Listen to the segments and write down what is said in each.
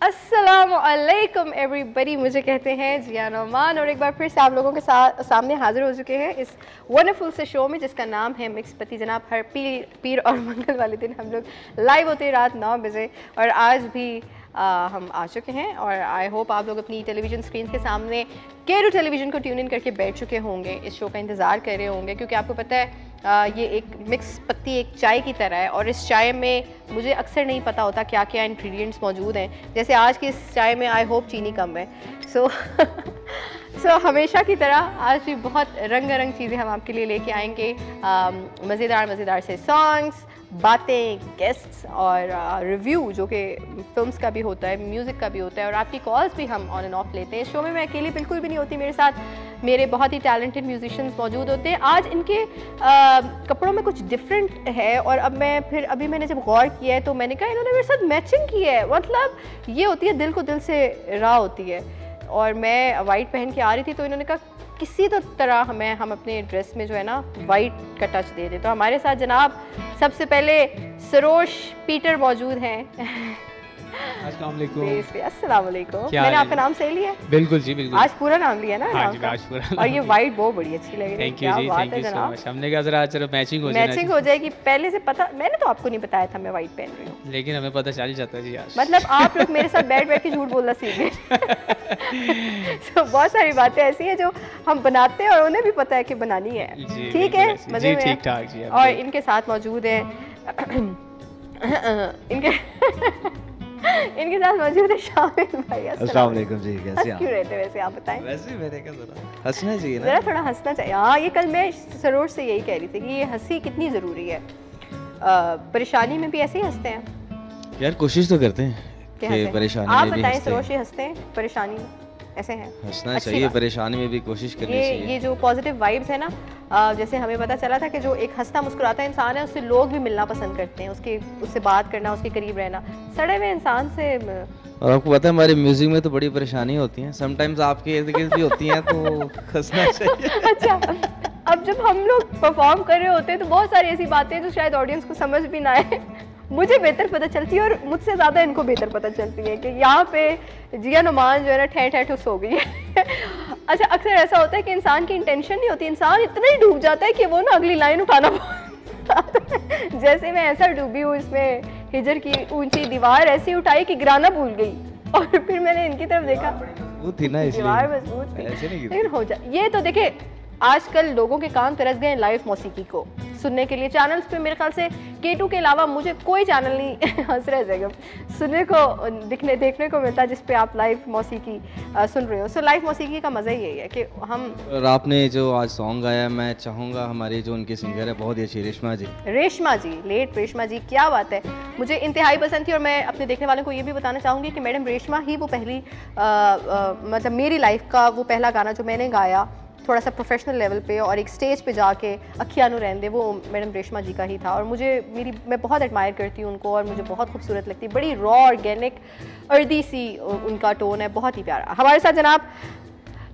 अस्सलामुअलैकुम एवरीबॉडी, मुझे कहते हैं जिया नौमान और एक बार फिर से आप लोगों के सामने हाजिर हो चुके हैं इस वंडरफुल से शो में जिसका नाम है मिक्स पति जनाब। हर पीर और मंगल वाले दिन हम लोग लाइव होते हैं रात 9 बजे और आज भी हम आ चुके हैं और आई होप आप लोग अपनी टेलीविज़न स्क्रीन के सामने केरू टेलीविज़न को ट्यून इन करके बैठ चुके होंगे, इस शो का इंतज़ार कर रहे होंगे क्योंकि आपको पता है ये एक मिक्स पत्ती एक चाय की तरह है और इस चाय में मुझे अक्सर नहीं पता होता क्या क्या इंग्रेडिएंट्स मौजूद हैं। जैसे आज की इस चाय में आई होप चीनी कम है। सो हमेशा की तरह आज भी बहुत रंगारंग चीज़ें हम आपके लिए लेके आएंगे। मज़ेदार से सॉन्ग्स, बातें, गेस्ट्स और रिव्यू जो कि फिल्म्स का भी होता है, म्यूज़िक का भी होता है और आपकी कॉल्स भी हम ऑन एंड ऑफ लेते हैं। इस शो में मैं अकेली बिल्कुल भी नहीं होती, मेरे साथ मेरे बहुत ही टैलेंटेड म्यूजिशियंस मौजूद होते हैं। आज इनके कपड़ों में कुछ डिफरेंट है और अब अभी मैंने जब गौर किया है तो मैंने कहा इन्होंने मेरे साथ मैचिंग की है। मतलब ये होती है दिल को दिल से राह होती है। और मैं वाइट पहन के आ रही थी तो इन्होंने कहा किसी तो तरह हम अपने ड्रेस में जो है ना वाइट का टच दे दें। तो हमारे साथ जनाब सबसे पहले सरोश पीटर मौजूद हैं। अस्सलाम वालेकुम। अस्सलाम वालेकुम। मैंने आपका नाम सही लिया? बिल्कुल जी बिल्कुल। आज पूरा नाम लिया ना? हाँ जी, आज पूरा। और ये वाइट बहुत बड़ी अच्छी लग रही है। Thank you ji, thank you so much. हमने कहा जरा चलो मैचिंग हो जाए। मैचिंग हो जाएगी। पहले से पता, मैंने तो आपको नहीं बताया था मैं वाइट पहन रही हूँ, लेकिन हमें पता चल ही जाता है जी आज। मतलब आप लोग मेरे साथ बैठ बैठ के झूठ बोलना सीख गए। तो बहुत सारी बातें ऐसी हैं जो हम बनाते हैं और उन्हें भी पता है कि बनानी है। ठीक है, मजे में। ठीक ठाक जी। और इनके साथ मौजूद है इनके साथ मौजूद है शामिल भाई। अस्सलाम वालेकुम जी, कैसे हैं? क्यों रहते वैसे आप बताएं? वैसे मैंने कहा जरा हंसना चाहिए ना, जरा थोड़ा हंसना चाहिए। हाँ, ये कल मैं सरोज से यही कह रही थी कि ये हंसी कितनी ज़रूरी है। परेशानी में भी ऐसे ही हंसते हैं यार, कोशिश तो करते हैं कि परेशानी आप में भी बताएं, हंसते सरोज ये हंसते हैं परेशानी में ऐसे हैं? हंसना चाहिए, परेशानी में भी कोशिश करनी चाहिए। ये जो पॉजिटिव वाइब्स है ना, जैसे हमें पता चला था कि जो एक हंसता मुस्कुराता इंसान है उससे लोग भी मिलना पसंद करते हैं, उससे बात करना, उसके करीब रहना। सड़े हुए इंसान से। और आपको पता है हमारे म्यूजिक में तो बड़ी परेशानी होती है, समटाइम्स आपके इर्द गिर्द भी होती हैं, तो हंसना चाहिए। अच्छा, अब जब हम लोग परफॉर्म कर रहे होते हैं तो बहुत सारी ऐसी बातें हैं जो शायद ऑडियंस को समझ भी ना आए। मुझे बेहतर पता चलती है और मुझसे ज़्यादा इनको बेहतर पता चलती है कि यहाँ पे जिया नुमान जो है ना ठह ठह ठुस हो गई है। अच्छा, अक्सर ऐसा होता है कि इंसान की इंटेंशन नहीं होती, इंसान इतना ही डूब जाता है कि वो ना अगली लाइन उठाना जैसे मैं ऐसा डूबी हूँ इसमें, हिजर की ऊंची दीवार ऐसी उठाई कि गिराना भूल गई और फिर मैंने इनकी तरफ देखा, वो थी ना इसलिए दीवार मजबूत थी, ऐसे नहीं लेकिन हो जाए। ये तो देखे आजकल लोगों के कान तरस गए लाइव मौसीकी को सुनने के लिए। चैनल्स पे मेरे ख्याल से K2 के अलावा मुझे कोई चैनल नहीं हंस रहे जगह सुनने को देखने को मिलता जिस पे आप लाइव मौसीकी सुन रहे हो। सो लाइव मौसीकी का मज़ा ही यही है कि हम। और आपने जो आज सॉन्ग गाया, मैं चाहूँगा हमारी जो उनकी सिंगर है बहुत ही अच्छी रेशमा जी, लेट रेशमा जी, क्या बात है, मुझे इंतहाई पसंद थी। और मैं अपने देखने वालों को ये भी बताना चाहूँगी कि मैडम रेशमा ही वो पहली मतलब मेरी लाइफ का वो पहला गाना जो मैंने गाया थोड़ा सा प्रोफेशनल लेवल पे और एक स्टेज पे जाके अखियानु रहंदे, वो मैडम रेशमा जी का ही था। और मैं बहुत एडमायर करती हूँ उनको और मुझे बहुत खूबसूरत लगती है, बड़ी रॉ ऑर्गेनिक अर्दी सी उनका टोन है, बहुत ही प्यारा। हमारे साथ जनाब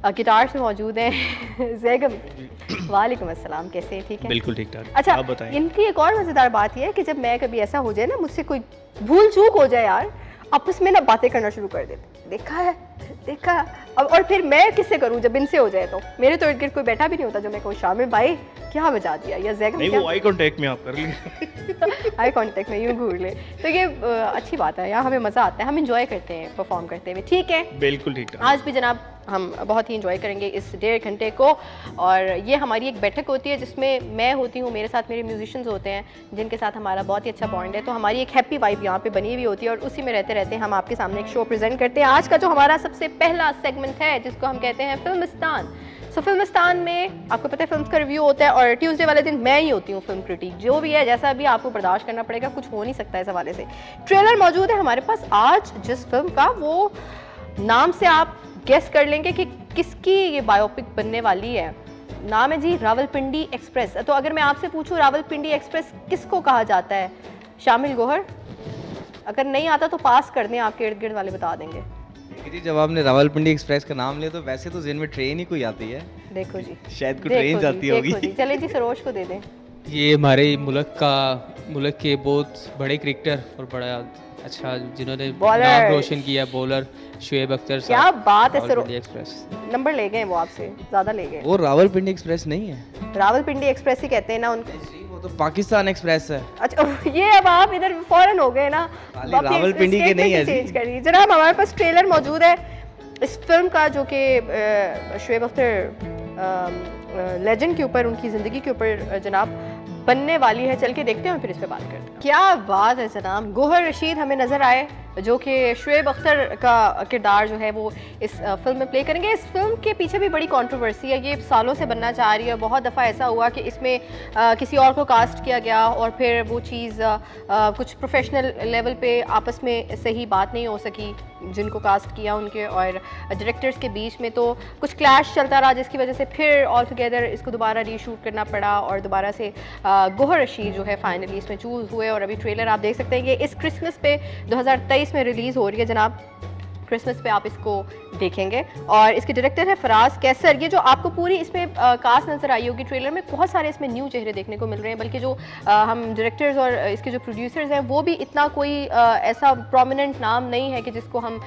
गिटार से मौजूद हैं जैगम। वालेकुम अस्सलाम, कैसे हैं? ठीक है, बिल्कुल ठीक ठाक। अच्छा, आप बताएं। इनकी एक और मज़ेदार बात यह है कि जब मैं कभी ऐसा हो जाए ना, मुझसे कोई भूल चूक हो जाए यार, आपस में ना बातें करना शुरू कर देते, देखा अब। और फिर मैं किससे करूं जब इनसे हो जाए? तो मेरे तो इर्द गिर्द कोई बैठा भी नहीं होता जो मैं कहूँ शामिल भाई क्या बजा दिया या जैगम नहीं, क्या? वो आई कांटेक्ट में आप कर लिए। आई कांटेक्ट में यूं घूर ले, तो ये अच्छी बात है यार, हमें मज़ा आता है, हम इंजॉय करते हैं परफॉर्म करते हुए। ठीक है, बिल्कुल ठीक ठाक। आज भी जनाब हम बहुत ही इंजॉय करेंगे इस 1.5 घंटे को। और ये हमारी एक बैठक होती है जिसमें मैं होती हूँ, मेरे साथ मेरे म्यूजिशियंस होते हैं जिनके साथ हमारा बहुत ही अच्छा बॉन्ड है। तो हमारी एक हैप्पी वाइब यहाँ पे बनी हुई होती है और उसी में रहते रहते हम आपके सामने एक शो प्रेजेंट करते हैं। आज का जो हमारा सबसे पहला सेगमेंट है जिसको हम कहते हैं फिल्मिस्तान। सो फिल्मिस्तान में आपको पता है फिल्म का रिव्यू होता है और ट्यूसडे वाले दिन मैं ही होती हूँ फिल्म क्रिटिक। जो भी है जैसा भी आपको बर्दाश्त करना पड़ेगा, कुछ हो नहीं सकता इस हवाले से। ट्रेलर मौजूद है हमारे पास आज जिस फिल्म का, वो नाम से आप गेस कर लेंगे कि किसकी ये बायोपिक बनने वाली है। नाम है जी रावलपिंडी एक्सप्रेस। तो अगर मैं आपसे पूछूं रावलपिंडी एक्सप्रेस किसको कहा जाता है, शामिल गोहर अगर नहीं आता तो पास कर दें, आपके इर्द गिर्द वाले बता देंगे। जी, जब आपने रावलपिंडी एक्सप्रेस का नाम लिया तो वैसे तो ज़हन में ट्रेन ही कोई आती है। देखो जी, शायद कोई ट्रेन जाती होगी। चले जी सरोज को दे दें। ये हमारे मुल्क के बहुत बड़े क्रिकेटर और बड़ा अच्छा जिन्होंने नाम रोशन किया, बॉलर शुएब अख्तर साहब। क्या बात है सर, एक्सप्रेस नंबर ले गए वो आपसे, ज्यादा ले गए। वो रावलपिंडी एक्सप्रेस नहीं है, रावलपिंडी एक्सप्रेस ही कहते हैं ना उनको। वो तो पाकिस्तान एक्सप्रेस है। अच्छा, ये अब आप इधर फौरन हो गए ना, रावलपिंडी के नहीं है चेंज कर दी। जनाब हमारे पास ट्रेलर मौजूद है इस फिल्म का जो कि शुएब अख्तर लेजेंड के ऊपर, उनकी ज़िंदगी के ऊपर जनाब बनने वाली है। चल के देखते हैं फिर इस पे बात करते हैं। क्या बात है जनाब, गोहर रशीद हमें नज़र आए जो कि शुएब अख्तर का किरदार जो है वो इस फिल्म में प्ले करेंगे। इस फिल्म के पीछे भी बड़ी कंट्रोवर्सी है, ये सालों से बनना चाह रही है। बहुत दफ़ा ऐसा हुआ कि इसमें किसी और को कास्ट किया गया और फिर वो चीज़ कुछ प्रोफेशनल लेवल पे आपस में सही बात नहीं हो सकी जिनको कास्ट किया उनके और डायरेक्टर्स के बीच में, तो कुछ क्लैश चलता रहा जिसकी वजह से फिर ऑल टुगेदर इसको दोबारा रीशूट करना पड़ा और दोबारा से गोहर रशीद जो है फाइनली इसमें चूज़ हुए। और अभी ट्रेलर आप देख सकते हैं कि इस क्रिसमस पे 2023 में रिलीज़ हो रही है जनाब। क्रिसमस पे आप इसको देखेंगे। और इसके डायरेक्टर है फराज कैसर। ये जो आपको पूरी इसमें कास्ट नज़र आई होगी ट्रेलर में, बहुत सारे इसमें न्यू चेहरे देखने को मिल रहे हैं, बल्कि जो हम डायरेक्टर्स और इसके जो प्रोड्यूसर्स हैं वो भी इतना कोई ऐसा प्रोमिनेंट नाम नहीं है कि जिसको हम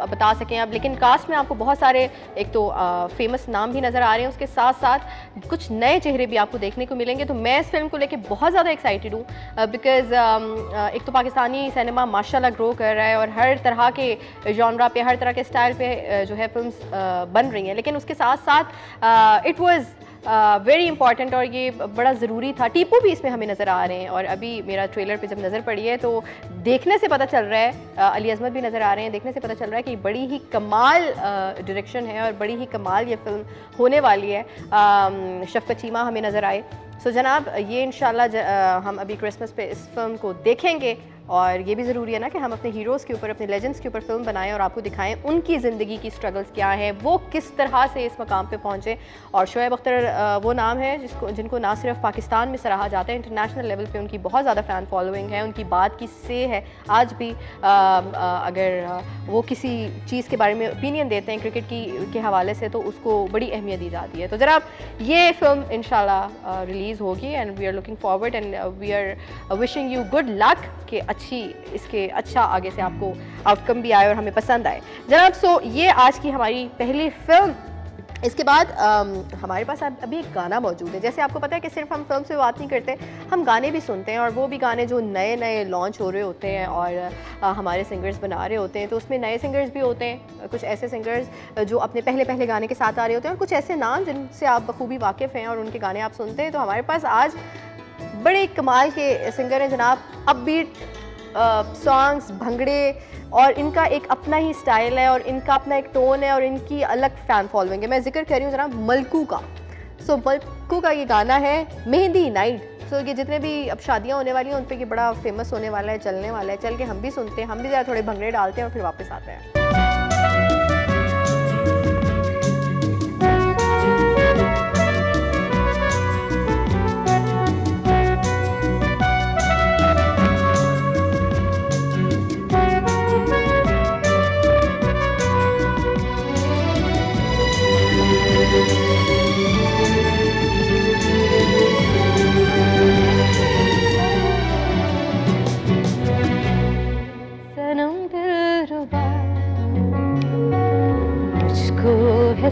बता सकें अब, लेकिन कास्ट में आपको बहुत सारे एक तो फेमस नाम भी नज़र आ रहे हैं, उसके साथ साथ कुछ नए चेहरे भी आपको देखने को मिलेंगे। तो मैं इस फिल्म को लेकर बहुत ज़्यादा एक्साइटेड हूँ, बिकॉज़ एक तो पाकिस्तानी सिनेमा माशाल्लाह ग्रो कर रहा है और हर तरह के जॉनरा पे, हर तरह के स्टाइल पे जो है फिल्म्स बन रही हैं, लेकिन उसके साथ साथ इट वाज वेरी इंपॉर्टेंट और ये बड़ा ज़रूरी था। टीपू भी इसमें हमें नज़र आ रहे हैं और अभी मेरा ट्रेलर पे जब नज़र पड़ी है तो देखने से पता चल रहा है, अली अज़मत भी नज़र आ रहे हैं, देखने से पता चल रहा है कि बड़ी ही कमाल डायरेक्शन है और बड़ी ही कमाल ये फिल्म होने वाली है। शफ़क़त चीमा हमें नज़र आए। सो जनाब, ये इंशाल्लाह हम अभी क्रिसमस पे इस फिल्म को देखेंगे और ये भी ज़रूरी है ना कि हम अपने हीरोज़ के ऊपर, अपने लेजेंड्स के ऊपर फिल्म बनाएं और आपको दिखाएं उनकी ज़िंदगी की स्ट्रगल्स क्या हैं, वो किस तरह से इस मकाम पे पहुँचे। और शोएब अख्तर वो नाम है जिनको ना सिर्फ पाकिस्तान में सराहा जाता है, इंटरनेशनल लेवल पे उनकी बहुत ज़्यादा फ़ैन फॉलोइंग है, उनकी बात की से है। आज भी अगर वो किसी चीज़ के बारे में ओपिनियन देते हैं क्रिकेट के हवाले से तो उसको बड़ी अहमियत दी जाती है। तो जनाब, ये फिल्म इंशाल्लाह रिलीज़ होगी and we are looking forward and we are wishing you good luck कि इसके अच्छा आगे से आपको आउटकम भी आए और हमें पसंद आए जनाब। सो ये आज की हमारी पहली फिल्म। इसके बाद हमारे पास अभी एक गाना मौजूद है। जैसे आपको पता है कि सिर्फ हम फिल्म से बात नहीं करते, हम गाने भी सुनते हैं और वो भी गाने जो नए नए लॉन्च हो रहे होते हैं और हमारे सिंगर्स बना रहे होते हैं, तो उसमें नए सिंगर्स भी होते हैं, कुछ ऐसे सिंगर्स जो अपने पहले गाने के साथ आ रहे होते हैं और कुछ ऐसे नाम जिनसे आप बखूबी वाकिफ़ हैं और उनके गाने आप सुनते हैं। तो हमारे पास आज बड़े कमाल के सिंगर हैं जनाब, अपबीट सॉन्ग्स, भंगड़े, और इनका एक अपना ही स्टाइल है और इनका अपना एक टोन है और इनकी अलग फ़ैन फॉलोइंग है। मैं जिक्र कर रही हूँ जनाब मलकू का। सो मलकू का ये गाना है मेहंदी नाइट। सो ये जितने भी अब शादियाँ होने वाली हैं उन पर ये बड़ा फेमस होने वाला है, चलने वाला है। चल के हम भी सुनते हैं, हम भी ज़रा थोड़े भंगड़े डालते हैं और फिर वापस आते हैं।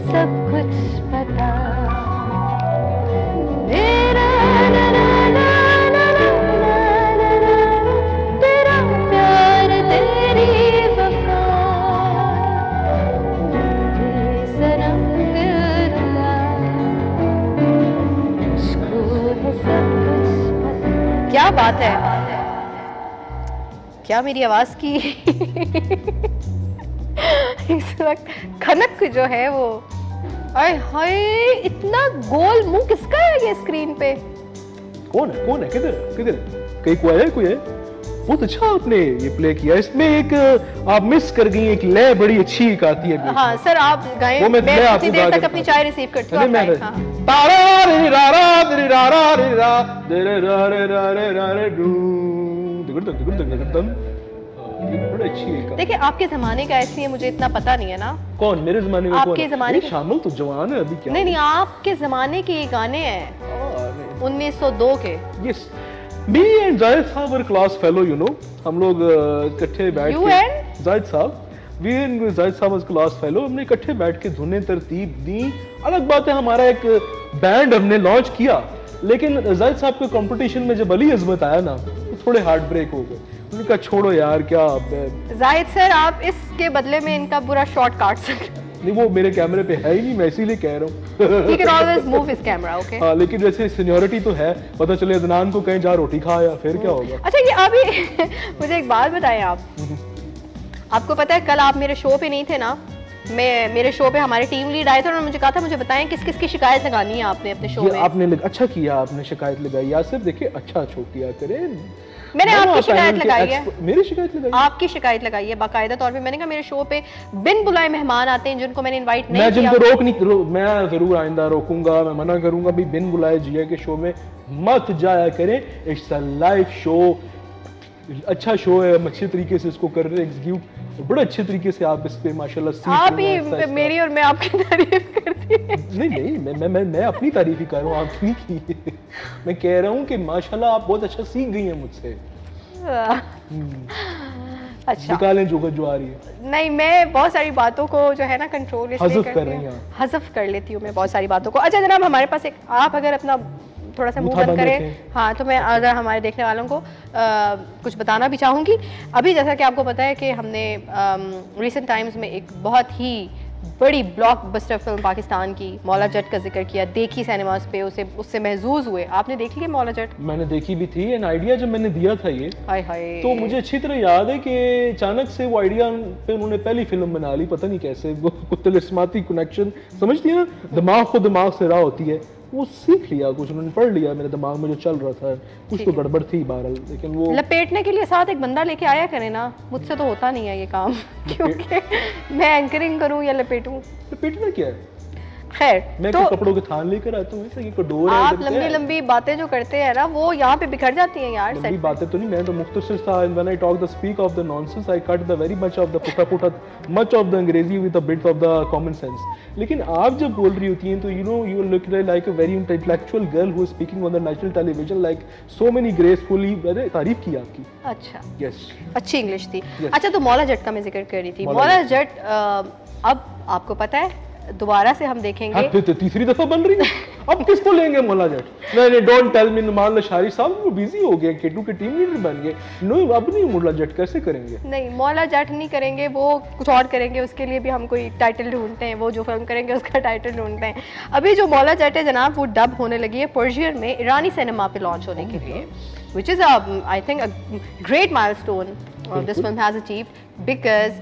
सब कुछ पता मेरा ना ना ना ना ना ना तेरा प्यार तेरी वफा मेरे सनम दिलरुबा मुझको है सब कुछ पता। क्या बात है, क्या मेरी आवाज़ की इस वक्त खनक जो है वो, अरे हाय इतना गोल मुंह किसका है ये स्क्रीन पे? कौन है किधर कहीं कोई है? बहुत अच्छा आपने ये प्ले किया। इसमें एक आप मिस कर गई, एक लय बड़ी अच्छी एक आती है। हाँ सर, आप गाएं, वो मैं उतनी देर तक अपनी चाय रिसीव करती हूँ। देखिए आपके जमाने का इसलिए मुझे इतना पता नहीं है ना। कौन मेरे जमाने का? आपके जमाने शामिल तो जवान है अभी क्या? नहीं, आपके जमाने के गाने हैं 1902 के। यस, मी एंड जाहिद साहब वर क्लास फेलो, यू नो। हम लोग इकट्ठे बैठ के, जाहिद साहब, वी एंड जाहिद साहब वाज क्लास फेलो, हमने इकट्ठे बैठ के धुनें तरतीब दी। अलग बात है हमारा एक बैंड हमने लॉन्च किया, लेकिन जाहिद साहब के कंपटीशन में जब अली अज़मत आया ना तो थोड़े हार्ट ब्रेक हो गए। उन्होंने कहा छोड़ो यार, क्या जाहिद सर आप इसके बदले में इनका पूरा शॉट काट सकते। नहीं, वो मेरे कैमरे पे है ही नहीं, मैं इसीलिए कह रहा हूँ। He can always move his camera, okay? हाँ, लेकिन वैसे सीनियरिटी तो है, पता चले अदनान को कहीं जा रोटी खाया फिर क्या होगा। अच्छा, ये अभी मुझे एक बात बताएं आप। आपको पता है कल आप मेरे शो पे नहीं थे ना, मेरे शो पे हमारे टीम लीड आए थे, उन्होंने मुझे कहा था मुझे बताएं किस किस की शिकायत लगानी है आपने अपने शो में। आपने अच्छा किया, आपने शिकायत लगाई। यासिर देखिए अच्छा छो किया करे। मैंने आपकी शिकायत लगाई है। मेरी शिकायत लगाई? आपकी शिकायत लगाई है बाकायदा तौर पे। मैंने कहा मेरे शो पे बिन बुलाए मेहमान आते हैं जिनको मैंने इनवाइट नहीं किया। मैं जिनको मैं जरूर आइंदा रोकूंगा, मैं मना करूंगा भी बिन बुलाए जिया के शो में मत जाया करें। इट्स अ लाइव शो, अच्छा शो है, हम अच्छे तरीके से इसको कर रहे हैं एग्जीक्यूट, बड़े अच्छे तरीके से आप इस पे माशाल्लाह सीख आप रहे हैं, ही मेरी और मैं आपकी तारीफ करती हैं। नहीं, मैं अपनी तारीफ ही कर रहा हूँ, आपकी नहीं की। मैं कह रहा हूँ कि माशाल्लाह आप बहुत अच्छा सीख गई हैं मुझसे। अच्छा, निकालें जो आ रही है। नहीं, मैं बहुत सारी बातों को जो है ना कंट्रोल हज़फ कर रही हैं, हज़फ कर लेती हूँ मैं बहुत सारी बातों को। अच्छा जनाब, हमारे पास एक, आप अगर अपना थोड़ा सा मुंह बंद करें, हाँ, तो मैं अगर हमारे देखने वालों को कुछ बताना भी चाहूँगी। अभी जैसा कि आपको पता है कि हमने रिसेंट टाइम्स में एक बहुत ही बड़ी ब्लॉकबस्टर फिल्म पाकिस्तान की मौला जट का जिक्र किया, देखी सिनेमास पे, उससे महजूज हुए। आपने देख लिया मौला जट? मैंने देखी भी थी, एन आइडिया जब मैंने दिया था ये, हाय हाय, तो मुझे अच्छी तरह याद है कि अचानक से वो आइडिया पे उन्होंने पहली फिल्म बना ली, पता नहीं कैसे, वो तिलिस्माती कनेक्शन समझती है ना, दिमाग को दिमाग से राह होती है, वो सीख लिया कुछ, उन्होंने पढ़ लिया मेरे दिमाग में जो चल रहा था, कुछ तो गड़बड़ थी बहरहाल, लेकिन वो लपेटने के लिए साथ एक बंदा लेके आया करे ना, मुझसे तो होता नहीं है ये काम। क्योंकि मैं एंकरिंग करूं या लपेटूं, लपेटना क्या है? खैर, मैं तो कपड़ों के थान लेकर आता हूँ, ऐसे कि डोर है, आप लंबी लंबी बातें जो करते हैं ना, वो यहाँ पे बिखर जाती हैं यार। लंबी बातें तो नहीं, मैं तो मुख्तसर था, when I talk the speak of the nonsense, I cut the very much of the पुटा मच ऑफ द अंग्रेजी with a bit of the common sense. लेकिन आप जब बोल रही होती हैं तो you look like a very intellectual girl who is speaking on the national television, like so many gracefully, मैंने तारीफ की आपकी। अच्छा, यस, अच्छी इंग्लिश थी। अच्छा, तो मौला जट का मैं जिक्र कर रही थी। मौला जट अब आपको पता है दोबारा से हम देखेंगे, तो तीसरी दफा बन रही है। अब किसको लेंगे मौला जट? नहीं, don't tell me, Numan Lashari साहब वो बिजी हो गए, केटू के टीम लीडर बन गए। नो, अब नहीं मौला जट कैसे करेंगे? नहीं, मौला जट नहीं करेंगे, वो कुछ और करेंगे, उसके लिए भी हम कोई टाइटल ढूंढते हैं, वो जो फिल्म करेंगे उसका टाइटल ढूंढते हैं। अभी जो मौला जट है जनाब, वो डब होने लगी है पर्शियन में, ईरानी सिनेमा पे लॉन्च होने के लिए, which is I think a great milestone this film has achieved, because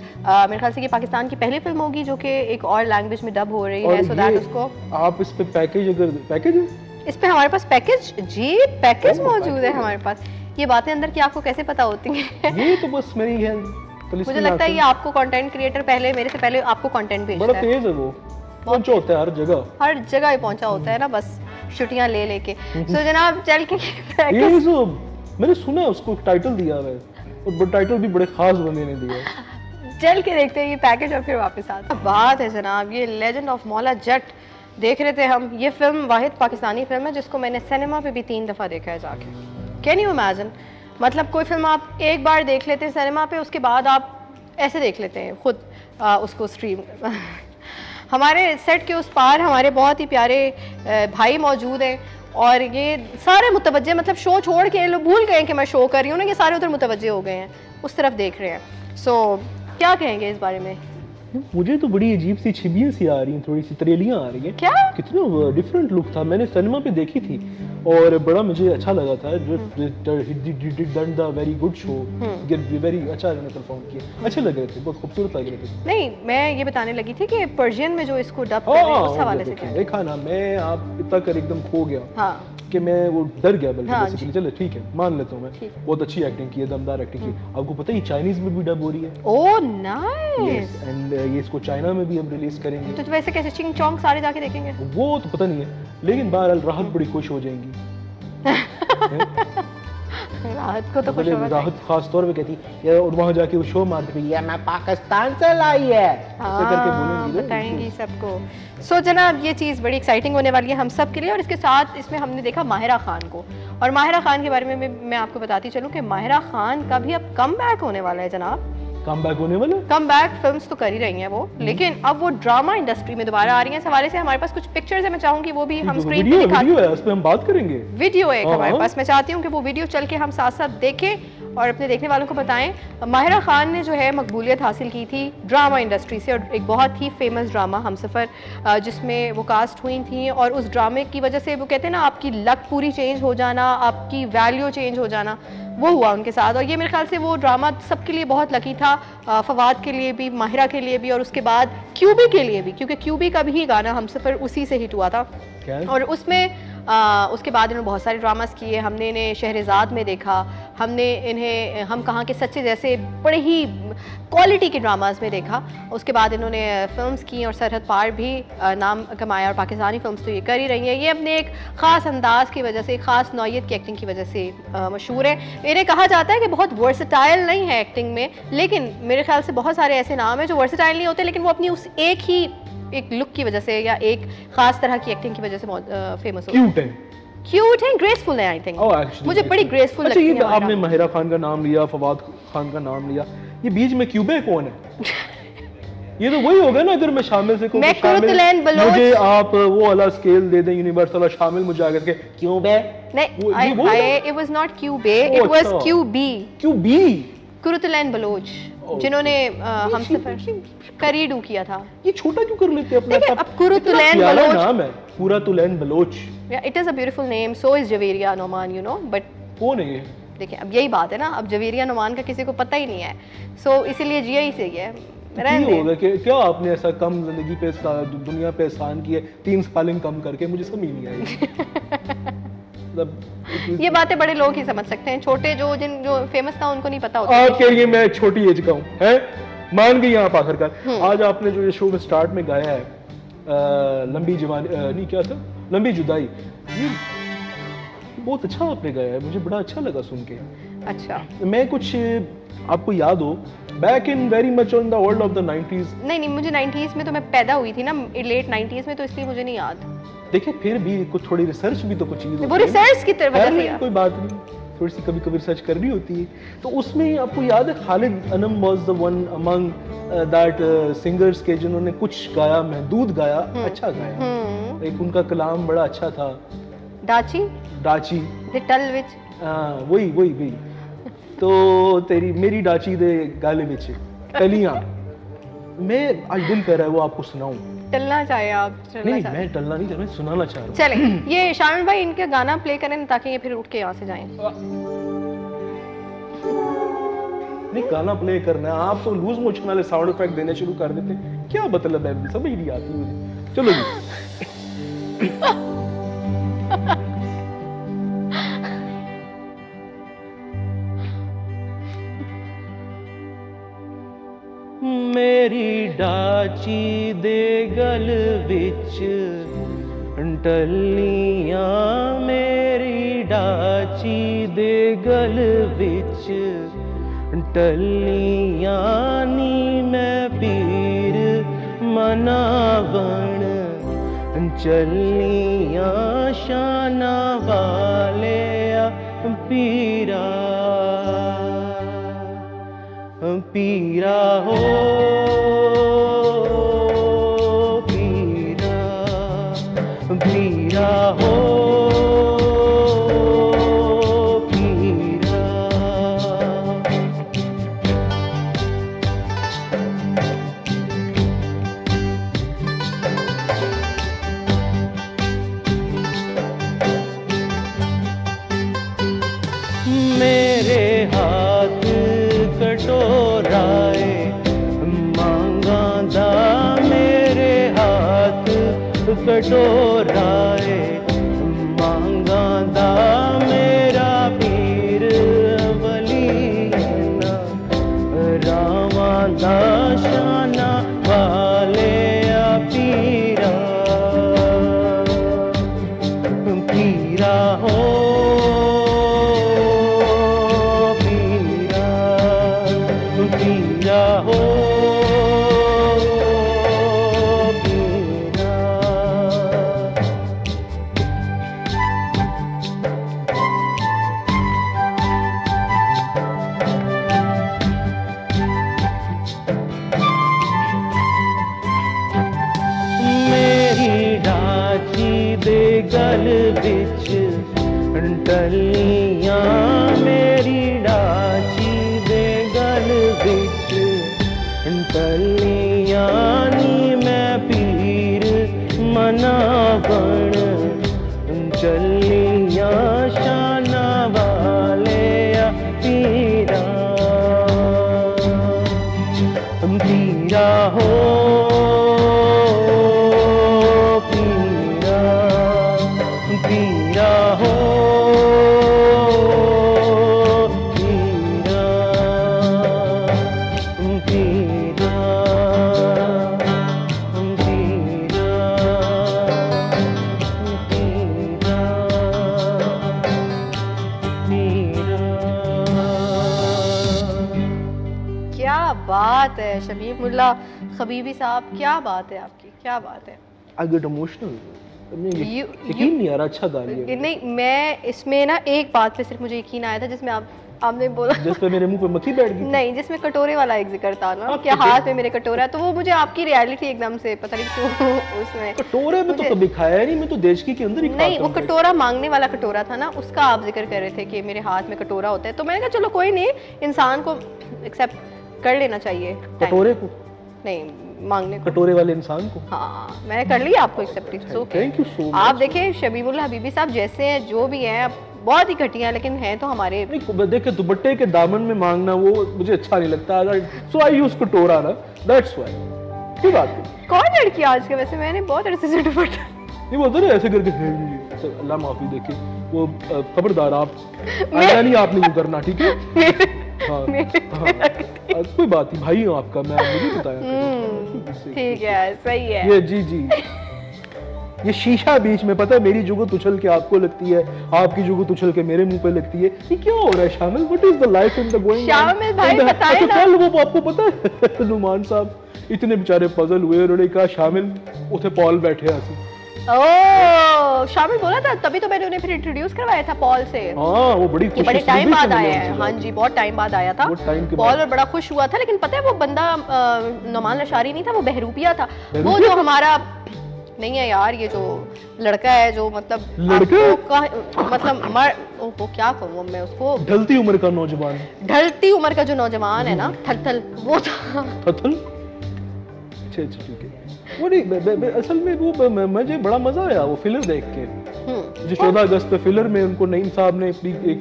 मेरे ख्याल से ये पाकिस्तान की पहली फिल्म होगी जो कि एक और लैंग्वेज में डब हो रही है, सो दैट उसको आप इस पे पैकेज, अगर पैकेज है इस पे हमारे पास पैकेज, जी पैकेज मौजूद है हमारे पास। ये बातें अंदर की आपको कैसे पता होती हैं? ये तो बस मेरी है, मुझे लगता है ये आपको कंटेंट क्रिएटर पहले, मेरे से पहले आपको कंटेंट भेजता है। बड़ा तेज है वो, पहुंचा होता है हर जगह ही पहुंचा होता है ना, बस छुट्टियां ले लेके। सो जनाब, चल के ये जो मैंने सुना है उसको टाइटल दिया है, और टाइटल भी बड़े खास बंदे ने दिया है। चल के देखते हैं ये पैकेज और फिर वापस आते हैं। बात है जनाब, ये लेजेंड ऑफ मौला जट देख रहे थे हम। ये फिल्म वाहिद पाकिस्तानी फिल्म है जिसको मैंने सिनेमा पे भी 3 दफ़ा देखा है जाके। कैन यू इमेजिन, मतलब कोई फिल्म आप एक बार देख लेते हैं सिनेमा पे, उसके बाद आप ऐसे देख लेते हैं खुद उसको स्ट्रीम। हमारे सेट के उस पार हमारे बहुत ही प्यारे भाई मौजूद हैं, और ये सारे मुतवज्जे, मतलब शो छोड़ के लोग भूल गए कि मैं शो कर रही हूँ ना, ये सारे उधर मुतवज्जे हो गए हैं, उस तरफ देख रहे हैं। सो क्या कहेंगे इस बारे में? मुझे तो बड़ी अजीब सी छिबियाँ सी आ रही हैं, थोड़ी सी तरेलियाँ आ रही हैं। क्या? कितना डिफरेंट लुक था, मैंने सिनेमा पे देखी थी और बड़ा मुझे अच्छा लगा था। वेरी गुड शो, वेरी अच्छा परफॉर्म किया, अच्छे लग रहे थे, बहुत खूबसूरत लग रहे थे। नहीं, मैं ये बताने लगी थी कि पर्शियन में जो इसको डब कर रहे हैं उस हवाले से देखा ना, मैं आप इतना कर एकदम खो गया। हाँ, कि मैं वो डर गया बल्कि बेसिकली। चलो ठीक है, मान लेता हूँ मैं, बहुत अच्छी एक्टिंग की है, दमदार एक्टिंग की। आपको पता है चाइनीज में भी डब हो रही है? Oh nice. एंड ये इसको चाइना में भी हम रिलीज करेंगे। तो वैसे कैसे चिंग चोंग सारे जाके देखेंगे? वो तो पता नहीं है, लेकिन बहरहाल राहत बड़ी खुश हो जाएंगी। राहत को तो खुश होगा, राहत खास तौर पे कहती है, और वहां जाके वो शो मारती है, ये मैं पाकिस्तान से लाई है, ऐसे करके बोलेंगी, बताएंगी सबको। सो जनाब, ये चीज़ बड़ी एक्साइटिंग होने वाली है हम सब के लिए। और इसके साथ इसमें हमने देखा माहिरा खान को, और माहिरा खान के बारे में मैं आपको बताती चलूँ कि माहिरा खान का भी अब कम बैक होने वाला है जनाब। कम बैक होने वाला? कम बैक फिल्म्स तो कर ही रही हैं वो, लेकिन अब वो ड्रामा इंडस्ट्री में दोबारा आ रही हैं। इस हवाले से हमारे पास कुछ पिक्चर्स है, मैं चाहूंगी वो भी हम स्क्रीन पे दिखा, वीडियो है, उस पे हम बात करेंगे। वीडियो है हमारे पास, मैं चाहती हूँ कि वो वीडियो चल के हम साथ साथ देखें और अपने देखने वालों को बताएं। माहिरा खान ने जो है मकबूलियत हासिल की थी ड्रामा इंडस्ट्री से, और एक बहुत ही फेमस ड्रामा हमसफ़र जिसमें वो कास्ट हुई थी, और उस ड्रामे की वजह से वो कहते हैं ना, आपकी लक पूरी चेंज हो जाना, आपकी वैल्यू चेंज हो जाना, वो हुआ उनके साथ। और ये मेरे ख्याल से वो ड्रामा सबके लिए बहुत लकी था, फवाद के लिए भी, माहिरा के लिए भी, और उसके बाद क्यूबी के लिए भी, क्योंकि क्यूबी का भी गाना हमसफ़र उसी से हिट हुआ था। और उसमें उसके बाद इन्होंने बहुत सारे ड्रामास किए। हमने इन्हें शहरज़ाद में देखा, हमने इन्हें हम कहाँ के सच्चे जैसे बड़े ही क्वालिटी के ड्रामाज में देखा। उसके बाद इन्होंने फिल्म्स की और सरहद पार भी नाम कमाया, और पाकिस्तानी फिल्म्स तो ये कर ही रही हैं। ये अपने एक ख़ास अंदाज की वजह से, एक ख़ास नौइयत की एक्टिंग की वजह से मशहूर है। इन्हें कहा जाता है कि बहुत वर्सटाइल नहीं है एक्टिंग में, लेकिन मेरे ख्याल से बहुत सारे ऐसे नाम हैं जो वर्सटाइल नहीं होते, लेकिन वो अपनी उस एक लुक की वजह से या एक ख़ास तरह की एक्टिंग की वजह से बहुत फेमस होते हैं। क्यूट है, ग्रेसफुल है, आई थिंक मुझे बड़ी ग्रेसफुल लगती है। आपने माहिरा खान का नाम लिया, फवाद खान का नाम लिया, ये बीच में क्यूबे कौन है? ये तो वही होगा ना, अगर मैं शामिल से मुझे आप वो वाला स्केल दे दें यूनिवर्सल और शामिल मुझे आगे के क्यूबे नहीं, it was not Q B, it was Q B Quratulain Baloch, जिन्होंने हमसफर करीडू किया था। ये छोटा क्यों कर लेते हैं अपना? अब कुरुतलैन बलोच नाम है, Quratulain Baloch. It is a beautiful name, so is Javeria Noman, you know, but कौन है ये? देखिए अब यही बात है ना, अब जवेरिया नोमान का किसी को पता ही नहीं है, सो इसीलिए जिया ही सही है। होगा कि क्या आपने ऐसा कम जिंदगी पे दुनिया पे एहसान किया 3 साल कम करके, मुझे समझ नहीं आई। ये बातें बड़े लोग ही समझ सकते हैं, छोटे जो फेमस था उनको नहीं पता होता। आप कह रही है मैं छोटी एज का हूँ, है मान गई आप आखिरकार। आज आपने जो ये शो में स्टार्ट में गाया है लंबी जवानी, नहीं क्या था, लंबी जुदाई, ये बहुत अच्छा आपने गाया है, मुझे बड़ा अच्छा लगा सुन के। अच्छा, मैं कुछ आपको याद हो back in very much on the world of the 90s? नहीं, मुझे 90s में तो मैं पैदा हुई थी ना, लेट 90s में, तो इसलिए मुझे नहीं याद। देखिए फिर भी कुछ थोड़ी रिसर्च भी तो कुछ चीज वो रिसर्च की तरफ से कोई बात नहीं, थोड़ी सी कभी कभी रिसर्च करनी होती है। तो उसमें आपको याद है Khalid Anam was the one among that singers के जिन्होंने कुछ गाया, महदूद गाया, अच्छा गाया। एक उनका कलाम बड़ा अच्छा था, डाची द टल विच, वही तो तेरी मेरी डाची दे गाले विच कलियां। मैं आज दिल कर रहा है वो आपको सुनाऊं। टलना चाहे आप? नहीं, मैं टलना नहीं चाह रहा, मैं सुनाना चाह रहा हूं। चलें, ये शामिल भाई इनका गाना प्ले करें ताकि ये फिर उठ के यहाँ से जाएं। नहीं, गाना प्ले करना है, आप तो लूज मोशन वाले साउंड इफेक्ट देने शुरू कर देते, क्या मतलब है, समझ नहीं आती मुझे। चलो जी। मेरी डाची दे गल विच टलियां, मेरी डाची दे गल विच टलियां, नी मैं पीर मनावण चलियां, शाना वाले पीरा पीरा हो पीरा, पीरा हो पीरा। मेरे हाथ कटोराए मांगा दा, मेरे हाथ कटोराए मांगा दा, मेरा पीर वली रावा दा, शाना वाले पीरा पीरा हो पीरा हो पीरा। मेरी डाची दे गल विच टलियां, मेरी डाची दे गल विच टलियां, नी मैं पीर मनावण चलियां, शाना वाले पीरा पीरा हो पीरा, पीरा हो पीरा, बात है शबीबुल्लाह खबीबी साहब, क्या बात है आपकी, क्या बात है। आई गेट इमोशनल, यकीन नहीं आ रहा, अच्छा गा रही है। नहीं, मैं इसमें ना एक बात पे सिर्फ मुझे यकीन आया था जिसमें आपने बोला, जिस पे मेरे मुंह पे मक्खी बैठ गई। नहीं, जिसमें कटोरे वाला एक जिक्र था ना कि हाथ में मेरे कटोरा है, तो वो मुझे आपकी रियलिटी एकदम से पता नहीं क्यों उसमें। कटोरे में तो कभी खाया नहीं, मैं तो देशकी के अंदर ही खाता हूं। नहीं, वो कटोरा मांगने वाला कटोरा था ना, उसका आप जिक्र कर रहे थे कि मेरे हाथ में कटोरा होता है, तो मैंने कहा चलो कोई नहीं, इंसान को एक्सेप्ट कर लेना चाहिए कटोरे को, नहीं मांगने को, कटोरे वाले इंसान को। हाँ, मैंने कर लिया आपको accept. Thank you so much. आप देखिए शबीबुल्लाह हबीबी साहब जैसे हैं, जो भी हैं, बहुत ही घटिया लेकिन हैं तो हमारे। नहीं, देखे दुपट्टे के दामन में मांगना वो मुझे अच्छा नहीं लगता, सो आई यूज कटोरा ना, दैट्स व्हाई। की बात है। कौन लड़की आज के, वैसे मैंने बहुत अरसे से दुपट्टा नहीं बोलते ना ऐसे करके, अल्लाह माफी देखे वो, खबरदार आप ऐसा नहीं आपने यूं करना, ठीक है। हाँ, कोई बात नहीं, भाई हूँ आपका मैं, मुझे बताया। ठीक है, सही है ये जी ये शीशा बीच में, पता है मेरी जुगत उछल के आपको लगती है, आपकी जुगत उछल के मेरे मुंह पे लगती है, ये क्या हो रहा है शामिल? What is the life in the going? शामिल भाई बताएं ना। कल वो आपको पता है नुमान साहब इतने बेचारे पजल हुए, उन्होंने कहा शामिल उथे पॉल बैठे ऐसे। ओह, शामिल बोला था, तभी तो मैंने उन्हें फिर इंट्रोड्यूस करवाया था पॉल से। हाँ, वो बड़ी बड़े टाइम बाद आया है। हाँ जी, बहुत टाइम बाद आया था पॉल, और बड़ा खुश हुआ था। लेकिन पता है वो बंदा नुमान अशारी नहीं था, वो बहरूपिया था। वो जो हमारा नहीं है यार, ये जो लड़का है जो मतलब वो क्या कहूँ मैं उसको, ढलती उम्र का नौजवान, ढलती उम्र का जो नौजवान है ना, थल वो था। ठीक है। वो नहीं, असल में वो मुझे बड़ा मजा आया वो फिल्म देख के, जो 14 अगस्त पे फिल्म में उनको नईम साहब ने अपनी एक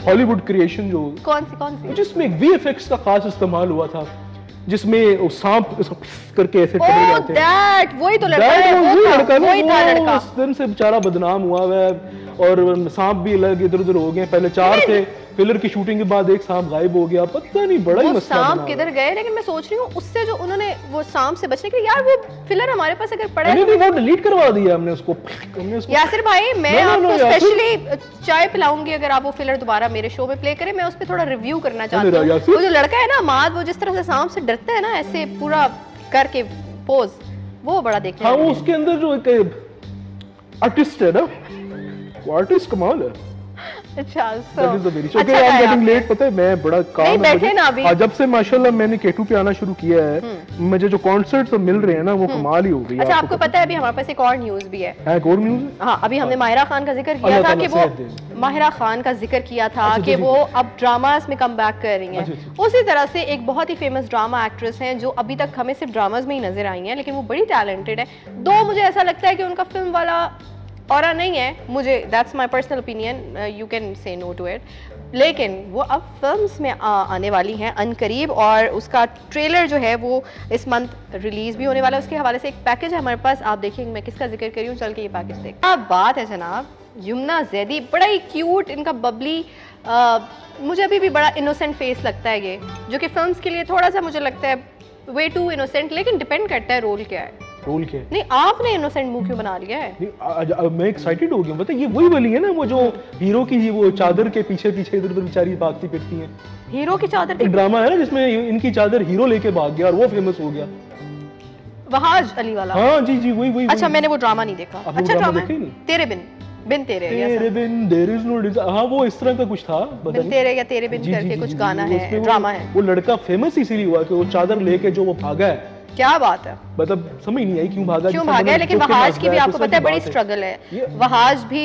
हॉलीवुड क्रिएशन जो कौन सी जिसमें एक वीएफएक्स का खास इस्तेमाल हुआ था, जिसमें वो सांप करके ऐसे चले जाते हैं। वही तो लड़का है, वही था लड़का। उस दिन से बेचारा बदनाम हुआ है, और सांप भी अलग इधर उधर हो गए। पहले 4 थे, फिलर की शूटिंग के बाद एक सांप गायब हो गया, पता नहीं बड़ा ही मसला। सांप किधर गए? लेकिन मैं सोच रही हूँ उससे जो उन्होंने वो सांप से बचने के लिए, यार वो फिलर हमारे पास अगर पड़ा है, नहीं वो डिलीट करवा दिया हमने उसको। यासिर भाई, मैं आपको स्पेशली चाय पिलाऊंगी अगर आप वो फिलर दोबारा मेरे शो में प्ले करें। मैं उस पर थोड़ा रिव्यू करना चाहती हूँ। वो जो लड़का है ना माद, वो जिस तरह से सांप से डरता है ना, ऐसे पूरा करके पोज, वो बड़ा देखने। हाँ, वो उसके अंदर जो एक आर्टिस्ट है ना, वो आर्टिस्ट कमाल है। अच्छा, पता है मैं बड़ा काम है जब से माशाल्लाह मैंने केटू पे आना शुरू किया है, मुझे जो कॉन्सर्ट मिल रहे हैं ना वो कमाल ही हो गई। अच्छा, आपको पता है अभी हमारे पास एक और न्यूज भी है। एक और न्यूज? हाँ, अभी हमने माहिरा खान का जिक्र किया था कि वो माहिरा खान का जिक्र किया था कि वो अब ड्रामास में कम बैक कर रही हैं। उसी तरह से एक बहुत ही फेमस ड्रामा एक्ट्रेस हैं जो अभी तक हमें सिर्फ ड्रामास में ही नजर आई हैं, लेकिन वो बड़ी टैलेंटेड है। दो मुझे ऐसा लगता है कि उनका फिल्म वाला ऑरा नहीं है, मुझे that's my personal opinion, you can say no to it, लेकिन वो अब फिल्म्स में आने वाली हैं अनकरीब, और उसका ट्रेलर जो है वो इस मंथ रिलीज़ भी होने वाला है। उसके हवाले से एक पैकेज है हमारे पास, आप देखेंगे मैं किसका जिक्र करी हूँ, चल के ये पैकेज देख। क्या बात है जनाब, यमुना जैदी, बड़ा ही क्यूट, इनका बबली, मुझे अभी भी बड़ा इनोसेंट फेस लगता है ये, जो कि फिल्म्स के लिए थोड़ा सा मुझे लगता है वे टू इनोसेंट, लेकिन डिपेंड करता है रोल क्या है। रोल क्या है? नहीं, आपने इनोसेंट मुंह क्यों बना लिया है? नहीं, मैं एक्साइटेड हो गया। पता है ये वही वाली है ना, वो जो हीरो की वो चादर के पीछे पीछे इधर उधर बेचारी भागती फिरती है। हीरो की चादर? एक ड्रामा है ना जिसमें इनकी चादर हीरो लेके भाग गया और वो फेमस हो गया, वहाज अली वाला। हाँ जी, वही। अच्छा, मैंने वो ड्रामा नहीं देखा। अच्छा, ड्रामा तेरे बिन तेरे देयर इज नो डिजायर, हाँ वो इस तरह का कुछ था, बिन तेरे या तेरे बिन करके कुछ गाना है, ड्रामा है। वो लड़का फेमस इसीलिए हुआ कि वो चादर लेके जो वो भागा है। क्या बात है, मतलब समझ नहीं आई क्यों भागा है। लेकिन वहाज की भी आपको पता है बड़ी स्ट्रगल है। वहाज भी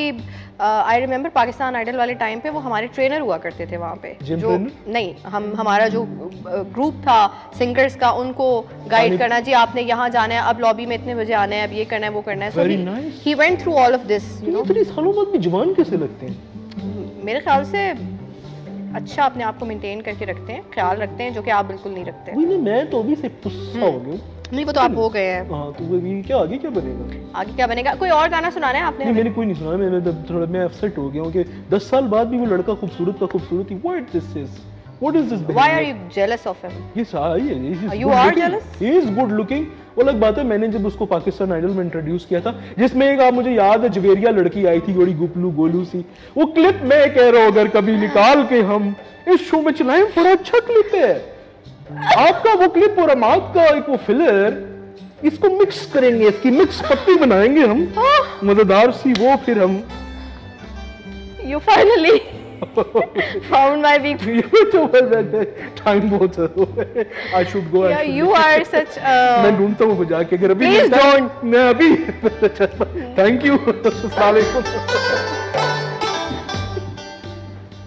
आई रिमेम्बर पाकिस्तान आइडल वाले टाइम पे वो हमारे ट्रेनर हुआ करते थे वहाँ पे, जो नहीं हमारा जो ग्रुप था सिंगर्स का, उनको गाइड करना, जी आपने यहाँ जाना है, अब लॉबी में इतने बजे आना है, अब ये करना है वो करना है। So he went through all of this. इतने सालों बाद भी जवान कैसे लगते हैं? मेरे ख्याल से अच्छा अपने आप को मेंटेन करके रखते हैं, ख्याल रखते हैं, जो कि आप बिल्कुल नहीं रखते। नहीं, मैं तो अभी से गुस्सा हो गया। नहीं, वो तो आप हो गए हैं। हाँ, तो अभी क्या आगे क्या बनेगा? आगे क्या बनेगा? कोई और गाना सुनाना है आपने? नहीं, मैंने कोई नहीं सुना। मैं अपसेट हो गया हूँ कि 10 साल बाद भी वो लड़का खूबसूरत का खूबसूरत ही। What is this? Why are you jealous of him? Yes, you are jealous? He is good looking. वो अलग बात है, मैंने जब उसको पाकिस्तान आइडल में इंट्रोड्यूस किया था, जिसमें एक आप मुझे याद है जवेरिया लड़की आई थी, बड़ी गुपलू गोलू सी, वो क्लिप मैं कह रहा हूँ अगर कभी निकाल के हम इस शो में चलाएं, बड़ा अच्छा क्लिप है। आपका वो क्लिप और अमाद का एक वो फिलर, इसको मिक्स करेंगे, इसकी मिक्स पत्ती बनाएंगे हम मजेदार सी, वो फिर हम You finally found my weak. Time बहुत है, I should go. Yeah, you are such a. मैं ढूंढता हूँ जाके, अगर अभी Please don't. मैं अभी थैंक यू। अस्सलाम वालेकुम।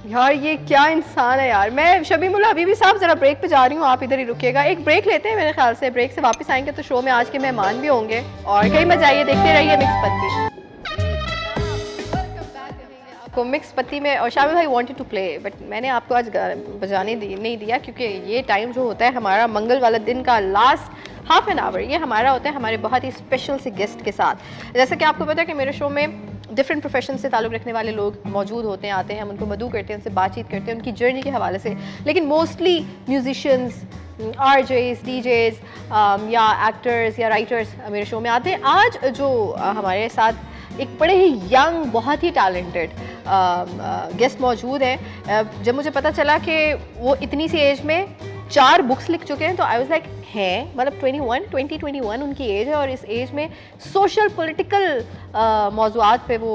यार ये क्या इंसान है यार। मैं शबीमुल्लाह हबीबी साहब जरा ब्रेक पे जा रही हूँ, आप इधर ही रुकिएगा, एक ब्रेक लेते हैं। मेरे ख्याल से ब्रेक से वापस आएंगे तो शो में आज के मेहमान भी होंगे और कहीं मत जाइए, देखते रहिए मिक्स पत्ती को। मिक्स पत्ती में और शामिल भाई वांटेड टू प्ले, बट मैंने आपको आज बजाने नहीं दिया क्योंकि ये टाइम जो होता है हमारा मंगल वाला दिन का लास्ट हाफ एन आवर, ये हमारा होता है हमारे बहुत ही स्पेशल से गेस्ट के साथ। जैसा कि आपको पता है कि मेरे शो में डिफरेंट प्रोफेशन से ताल्लुक़ रखने वाले लोग मौजूद होते हैं, आते हैं, हम उनको मदऊ करते हैं, उनसे बातचीत करते हैं उनकी जर्नी के हवाले से, लेकिन मोस्टली म्यूजिशियंस, RJs, DJs या एक्टर्स या राइटर्स मेरे शो में आते हैं। आज जो हमारे साथ एक बड़े ही यंग, बहुत ही टैलेंटेड गेस्ट मौजूद हैं। जब मुझे पता चला कि वो इतनी सी एज में 4 बुक्स लिख चुके हैं तो आई वाज लाइक हैं, मतलब 21 उनकी एज है और इस एज में सोशल पॉलिटिकल मौज़ूआत पे वो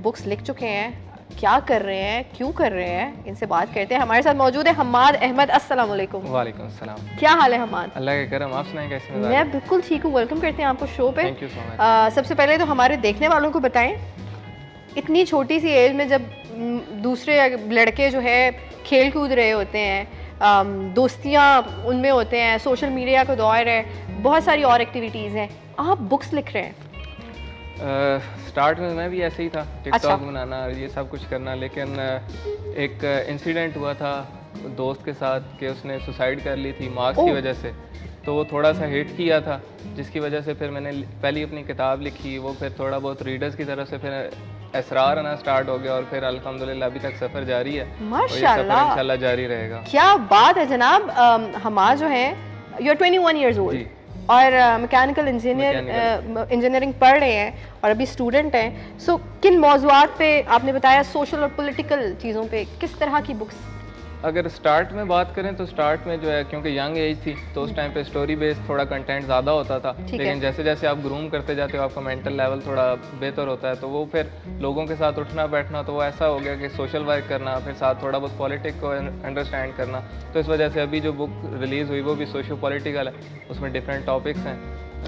बुक्स लिख चुके हैं। क्या कर रहे हैं, क्यों कर रहे हैं, इनसे बात करते हैं। हमारे साथ मौजूद है हम्माद अहमद। अस्सलाम वालेकुम। वालेकुम अस्सलाम। क्या हाल है हम्माद? अल्लाह के करम, आप सुनाएं कैसे हैं? मैं बिल्कुल ठीक हूँ, वेलकम करते हैं आपको शो पे। Thank you so much. सबसे पहले तो हमारे देखने वालों को बताएं, इतनी छोटी सी एज में जब दूसरे लड़के जो है खेल कूद रहे होते हैं, दोस्तियाँ उनमें होते हैं, सोशल मीडिया का दौर है, बहुत सारी और एक्टिविटीज़ हैं, आप बुक्स लिख रहे हैं। स्टार्ट में मैं भी ऐसे ही था, टिकटॉक अच्छा। बनाना ये सब कुछ करना, लेकिन एक इंसिडेंट हुआ था दोस्त के साथ कि उसने सुसाइड कर ली थी मार्क्स की वजह से, तो वो थोड़ा सा हिट किया था, जिसकी वजह से फिर मैंने पहली अपनी किताब लिखी, वो फिर थोड़ा बहुत रीडर्स की तरफ से फिर असरार आना स्टार्ट हो गया और फिर अल्हम्दुलिल्लाह अभी तक सफ़र जारी है, माशाल्लाह, इंशाल्लाह जारी रहेगा। क्या बात है जनाब। हमाद जो है यू आर 21 ईयर्स ओल्ड और मैकेनिकल इंजीनियरिंग पढ़ रहे हैं और अभी स्टूडेंट हैं। सो किन मौज़ूआत पे आपने बताया, सोशल और पॉलिटिकल चीज़ों पे, किस तरह की बुक्स? अगर स्टार्ट में बात करें तो स्टार्ट में जो है, क्योंकि यंग एज थी तो उस टाइम पे स्टोरी बेस्ड थोड़ा कंटेंट ज़्यादा होता था, लेकिन जैसे जैसे आप ग्रूम करते जाते हो आपका मेंटल लेवल थोड़ा बेहतर होता है, तो वो फिर लोगों के साथ उठना बैठना, तो वो ऐसा हो गया कि सोशल वर्क करना, फिर साथ थोड़ा बहुत पॉलिटिक्स को अंडरस्टैंड करना, तो इस वजह से अभी जो बुक रिलीज़ हुई वो भी सोशो पॉलिटिकल है, उसमें डिफरेंट टॉपिक्स हैं।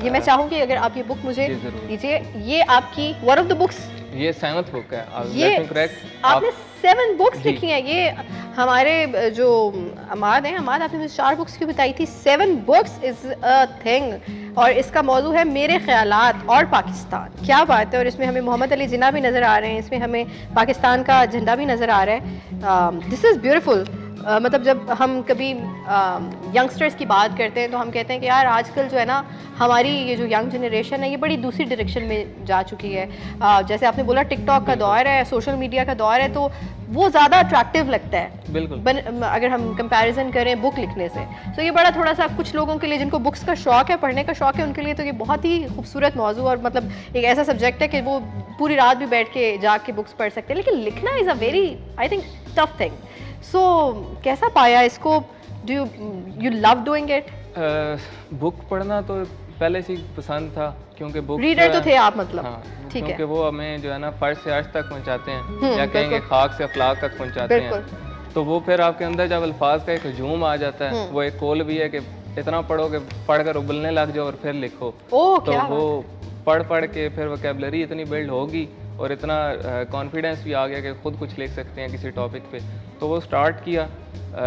ये मैं चाहूँगी अगर आप ये बुक मुझे दीजिए, ये आपकी वन ऑफ द बुक्स, ये 7th बुक है। ये आपने 7 बुक्स लिखी हैं। ये हमारे जो हमाद हैं, हमाद आपने मुझे 4 बुक्स क्यों बताई थी? 7 बुक्स इज़ अ थिंग और इसका मौजू है मेरे ख्यालात और पाकिस्तान। क्या बात है। और इसमें हमें मोहम्मद अली जिन्ना भी नज़र आ रहे हैं, इसमें हमें पाकिस्तान का झंडा भी नज़र आ रहा है। This is beautiful. मतलब जब हम कभी यंगस्टर्स की बात करते हैं तो हम कहते हैं कि यार आजकल जो है ना हमारी ये जो यंग जनरेशन है ये बड़ी दूसरी डायरेक्शन में जा चुकी है। जैसे आपने बोला टिकटॉक का दौर है, सोशल मीडिया का दौर है, तो वो ज़्यादा अट्रैक्टिव लगता है बिल्कुल अगर हम कंपैरिजन करें बुक लिखने से। तो ये बड़ा थोड़ा सा कुछ लोगों के लिए जिनको बुक्स का शौक है, पढ़ने का शौक है, उनके लिए तो ये बहुत ही खूबसूरत मौजू और मतलब एक ऐसा सब्जेक्ट है कि वो पूरी रात भी बैठ के जाके बुक्स पढ़ सकते हैं। लेकिन लिखना is a very I think tough thing. So कैसा पाया इसको? Do you love doing it? Book पढ़ना तो पहले से पसंद था, क्योंकि बुक रीडर तो थे आप, मतलब हाँ, ठीक है, क्योंकि वो हमें जो है ना फर्श से अर्श तक पहुंचाते हैं, या कहेंगे खाक से अफलाक तक पहुंचाते हैं, तो वो फिर आपके अंदर जब अल्फाज का एक हजूम आ जाता है, वो एक कॉल भी है कि इतना पढ़ो कि पढ़कर उबलने लग जाओ और फिर लिखो। तो वो पढ़ के फिर वोकैबुलरी इतनी बिल्ड होगी और इतना कॉन्फिडेंस भी आ गया कि खुद कुछ लिख सकते हैं किसी टॉपिक पे, तो वो स्टार्ट किया।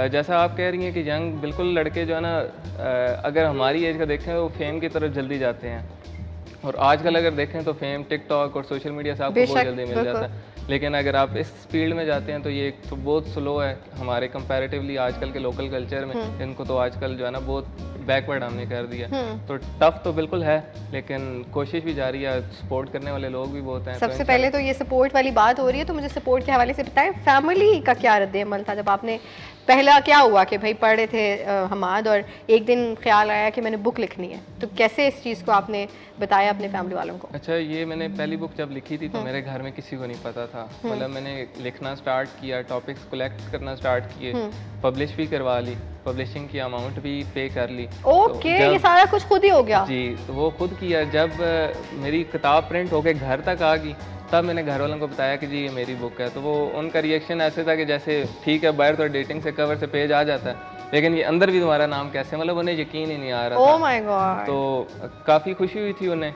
जैसा आप कह रही हैं कि यंग बिल्कुल लड़के जो है ना, अगर हमारी एज का देखें तो फेम की तरफ जल्दी जाते हैं, और आजकल अगर देखें तो फेम टिकटॉक और सोशल मीडिया से आपको बहुत जल्दी मिल जाता है। लेकिन अगर आप इस फील्ड में जाते हैं तो ये तो बहुत स्लो है हमारे कंपैरेटिवली आजकल के लोकल कल्चर में। इनको तो आजकल जो है ना बहुत बैकवर्ड हमने कर दिया, तो टफ तो बिल्कुल है, लेकिन कोशिश भी जारी है, सपोर्ट करने वाले लोग भी बहुत हैं। सबसे पहले तो ये सपोर्ट वाली बात हो रही है, तो मुझे सपोर्ट के हवाले से बताएं, फैमिली का क्या रद्द-ए-अमल था जब आपने पहला क्या हुआ कि भाई पढ़ रहे थे हमाद और एक दिन ख्याल आया कि मैंने बुक लिखनी है, तो कैसे इस चीज़ को आपने बताया अपने फैमिली वालों को? अच्छा, ये मैंने पहली बुक जब लिखी थी तो मेरे घर में किसी को नहीं पता था, मतलब मैंने लिखना स्टार्ट किया, टॉपिक्स कलेक्ट करना स्टार्ट किए, पब्लिश भी करवा ली, पब्लिशिंग की अमाउंट भी पे कर ली। ओके, ये सारा कुछ खुद ही हो गया? जी, तो वो खुद किया। जब मेरी किताब प्रिंट होके घर तक आ गई तब मैंने घर वालों को बताया कि जी ये मेरी बुक है, तो वो उनका रिएक्शन ऐसे था कि जैसे ठीक है बाहर तो डेटिंग से कवर से पेज आ जाता है लेकिन ये अंदर भी तुम्हारा नाम कैसे, मतलब उन्हें यकीन ही नहीं आ रहा था। Oh my God. तो काफ़ी खुशी हुई थी, उन्हें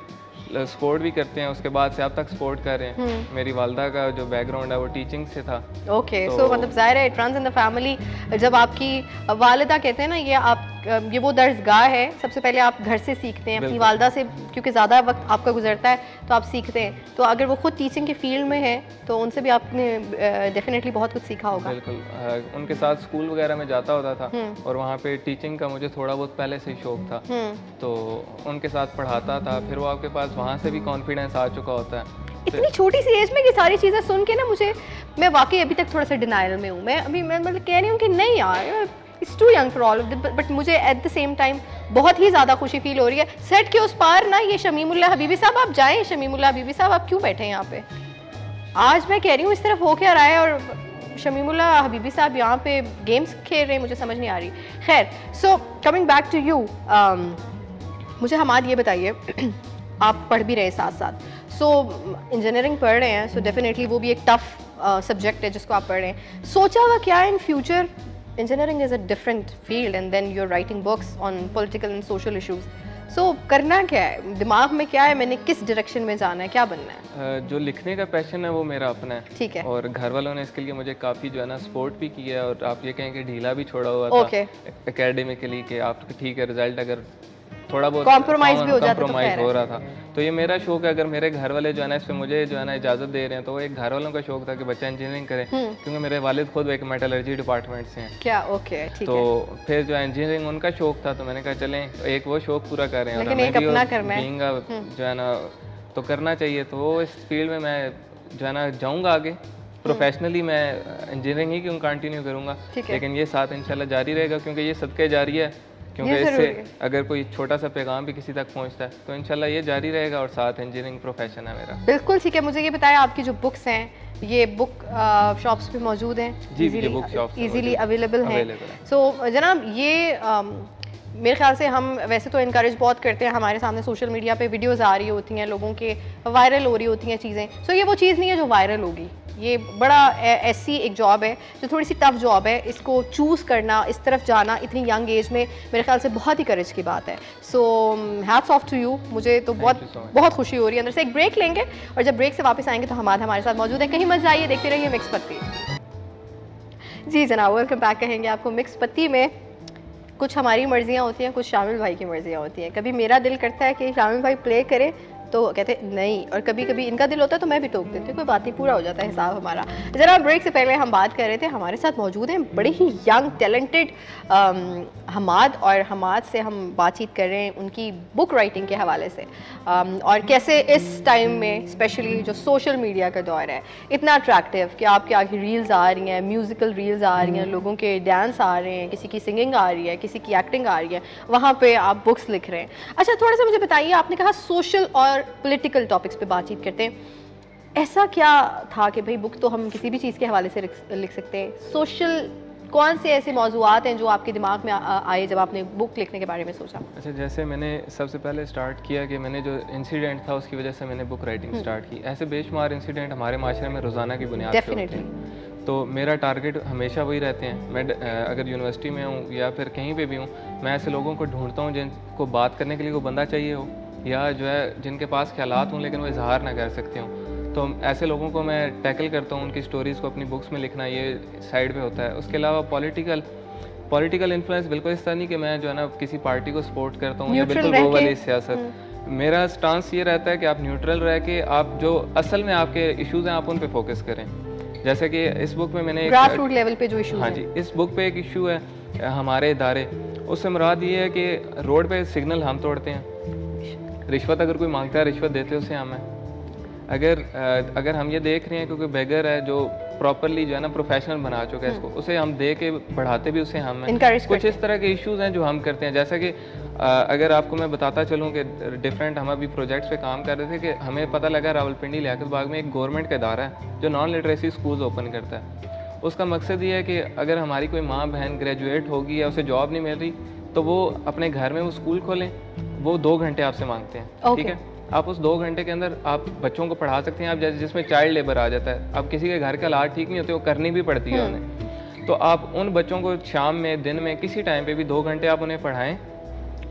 सपोर्ट भी करते हैं, उसके बाद से अब तक सपोर्ट कर रहे हैं। मेरी वालदा का जो बैकग्राउंड है वो टीचिंग से था। ओके, सो मतलब ज़ाहिर है it runs in the family. जब आपकी वालिदा कहते हैं ना ये वो दर्जगाह है, सबसे पहले आप घर से सीखते हैं अपनी वालदा से, क्योंकि ज़्यादा वक्त आपका गुजरता है तो आप सीखते हैं। तो अगर वो खुद टीचिंग के फील्ड में है तो उनसे भी आपने डेफिनेटली बहुत कुछ सीखा होगा। बिल्कुल, उनके साथ स्कूल वगैरह में जाता होता था और वहाँ पे टीचिंग का मुझे थोड़ा बहुत पहले से शौक था, तो उनके साथ पढ़ाता था। फिर वो आपके पास वहाँ से भी कॉन्फिडेंस आ चुका होता है। इतनी छोटी सी एज में ये सारी चीज़ें सुन के ना मैं वाकई अभी तक थोड़ा सा डिनाइल में हूँ। मैं मतलब कह रही हूँ कि नहीं यार, it's too young for all of this, but मुझे एट द सेम टाइम बहुत ही ज़्यादा खुशी फील हो रही है। सेट के उस पार ना ये शमीमुल्लाह हबीबी साहब, आप जाएं। शमीमुल्लाह हबीबी साहब आप क्यों बैठे हैं यहाँ पे? आज मैं कह रही हूँ इस तरफ हो क्या रहा है और शमीमुल्लाह हबीबी साहब यहाँ पे गेम्स खेल रहे हैं, मुझे समझ नहीं आ रही। खैर, so coming back to you, मुझे हमारे ये बताइए, आप पढ़ भी रहे साथ साथ, सो इंजीनियरिंग पढ़ रहे हैं, सो डेफिनेटली वो भी एक टफ सब्जेक्ट है जिसको आप पढ़ रहे हैं। सोचा हुआ क्या है in future? Engineering is a different field and then you are writing books on political and social issues, so करना क्या है? दिमाग में क्या है, मैंने किस डायरेक्शन में जाना है, क्या बनना है? जो लिखने का पैशन है वो मेरा अपना है। ठीक है। और घर वालों ने इसके लिए मुझे काफ़ी जो है ना सपोर्ट भी किया है, और आप ये कहें कि ढीला भी छोड़ा हुआ था एकेडमिकली कि आप ठीक है रिजल्ट अगर थोड़ा बहुत कॉम्प्रोमाइज़ भी हो जाता कॉम्प्रोमाइज़ हो रहा था, तो ये मेरा शौक है। अगर मेरे घर वाले जो है ना इस पे मुझे जो है ना इजाज़त दे रहे हैं, तो वो एक घर वालों का शौक था कि बच्चा इंजीनियरिंग करे, क्योंकि मेरे वालिद खुद एक मेटलर्जी डिपार्टमेंट से हैं। क्या? ओके, ठीक है। तो फिर जो है इंजीनियरिंग उनका शौक था, तो मैंने कहा चलें एक वो शौक पूरा कर रहे हैं, लेकिन एक अपना करना है जो है ना तो करना चाहिए। तो वो इस फील्ड में मैं जो है ना जाऊँगा आगे, प्रोफेशनली मैं इंजीनियरिंग ही क्यों कंटिन्यू करूँगा, लेकिन ये साथ इंशाल्लाह जारी रहेगा, क्योंकि ये सदके जारी है। क्योंकि इससे अगर कोई छोटा सा पैगाम भी किसी तक पहुंचता है तो इंशाल्लाह ये जारी रहेगा, और साथ इंजीनियरिंग प्रोफेशन है मेरा। बिल्कुल ठीक है। मुझे ये बताया, आपकी जो बुक्स हैं ये बुक शॉप्स पे मौजूद हैं? जी, ये बुक शॉप्स इजीली अवेलेबल हैं। सो जनाब, ये मेरे ख्याल से हम वैसे तो इनकरेज बहुत करते हैं, हमारे सामने सोशल मीडिया पे वीडियोस आ रही होती हैं, लोगों के वायरल हो रही होती हैं चीज़ें। सो ये वो चीज़ नहीं है जो वायरल होगी, ये बड़ा ऐसी एक जॉब है जो थोड़ी सी टफ जॉब है। इसको चूज़ करना, इस तरफ जाना इतनी यंग एज में, मेरे ख्याल से बहुत ही करेज की बात है। So hats off to you. मुझे तो बहुत खुशी हो रही है अंदर से। एक ब्रेक लेंगे और जब ब्रेक से वापस आएंगे तो हमारे साथ मौजूद है, कहीं मत जाइए, देखते रहिए मिक्स पत्ती। जी जनाब, वेलकम बैक कहेंगे आपको। मिक्स पत्ती में कुछ हमारी मर्जियाँ होती हैं, कुछ शामिल भाई की मर्जियाँ होती हैं। कभी मेरा दिल करता है कि शामिल भाई प्ले करे तो कहते नहीं, और कभी कभी इनका दिल होता है तो मैं भी टोक देती हूँ, कोई बात नहीं, पूरा हो जाता है हिसाब हमारा। ज़रा ब्रेक से पहले हम बात कर रहे थे, हमारे साथ मौजूद हैं बड़े ही यंग टैलेंटेड हमाद, और हमाद से हम बातचीत कर रहे हैं उनकी बुक राइटिंग के हवाले से, और कैसे इस टाइम में स्पेशली जो सोशल मीडिया का दौर है इतना अट्रैक्टिव कि आपके आगे रील्स आ रही हैं, म्यूज़िकल रील्स आ रही हैं, लोगों के डांस आ रहे हैं, किसी की सिंगिंग आ रही है, किसी की एक्टिंग आ रही है, वहाँ पर आप बुक्स लिख रहे हैं। अच्छा, थोड़ा सा मुझे बताइए, आपने कहा सोशल और पॉलिटिकल टॉपिक्स पे बातचीत करते हैं, ऐसा क्या था कि भाई बुक तो हम किसी भी चीज़ के हवाले से लिख सकते हैं? सोशल कौन से ऐसे मौजूआत हैं जो आपके दिमाग में आए जब आपने बुक लिखने के बारे में सोचा? अच्छा, जैसे मैंने सबसे पहले स्टार्ट किया कि मैंने जो इंसिडेंट था उसकी वजह से मैंने बुक राइटिंग स्टार्ट की। ऐसे बेशुमार इंसिडेंट हमारे माशरे में रोज़ाना की बुनियाद पे होते हैं, तो मेरा टारगेट हमेशा वही रहते हैं। मैं अगर यूनिवर्सिटी में हूँ या फिर कहीं पे भी हूँ, मैं ऐसे लोगों को ढूंढता हूँ जिनको बात करने के लिए कोई बंदा चाहिए हो, या जो है जिनके पास ख्यालात हों लेकिन वो इजहार ना कर सकते हों, तो ऐसे लोगों को मैं टैकल करता हूँ। उनकी स्टोरीज़ को अपनी बुक्स में लिखना ये साइड पे होता है। उसके अलावा पॉलिटिकल इन्फ्लुएंस बिल्कुल इस तरह नहीं कि मैं जो है ना किसी पार्टी को सपोर्ट करता हूँ या बिल्कुल वो वाली सियासत। मेरा स्टांस ये रहता है कि आप न्यूट्रल रह के आप जो असल में आपके इश्यूज़ हैं आप उन पे फोकस करें। जैसे कि इस बुक में मैंने ग्रास रूट लेवल पे जो इशू, हाँ जी, इस बुक पे एक इशू है हमारे इदारे, उससे मुराद ये है कि रोड पे सिग्नल हम तोड़ते हैं, रिश्वत अगर कोई मांगता है रिश्वत देते उसे हम हैं। अगर हम ये देख रहे हैं क्योंकि बेगर है जो प्रॉपरली जो है ना प्रोफेशनल बना चुका है इसको, उसे हम दे के बढ़ाते भी उसे हम हैं। कुछ इस तरह के इश्यूज हैं जो हम करते हैं। जैसा कि अगर आपको मैं बताता चलूँ कि डिफरेंट हम अभी प्रोजेक्ट्स पे काम कर रहे थे कि हमें पता लगा रावलपिंडी लियाकत बाग में एक गवर्नमेंट का इदारा है जो नॉन लिटरेसी स्कूल्स ओपन करता है, उसका मकसद ये है कि अगर हमारी कोई माँ बहन ग्रेजुएट होगी या उसे जॉब नहीं मिल रही तो वो अपने घर में वो स्कूल खोलें, वो 2 घंटे आपसे मांगते हैं, ठीक है, आप उस 2 घंटे के अंदर आप बच्चों को पढ़ा सकते हैं। आप जैसे जिसमें चाइल्ड लेबर आ जाता है, अब किसी के घर के हालात ठीक नहीं होते, वो करनी भी पड़ती है उन्हें, तो आप उन बच्चों को शाम में, दिन में, किसी टाइम पे भी 2 घंटे आप उन्हें पढ़ाएं,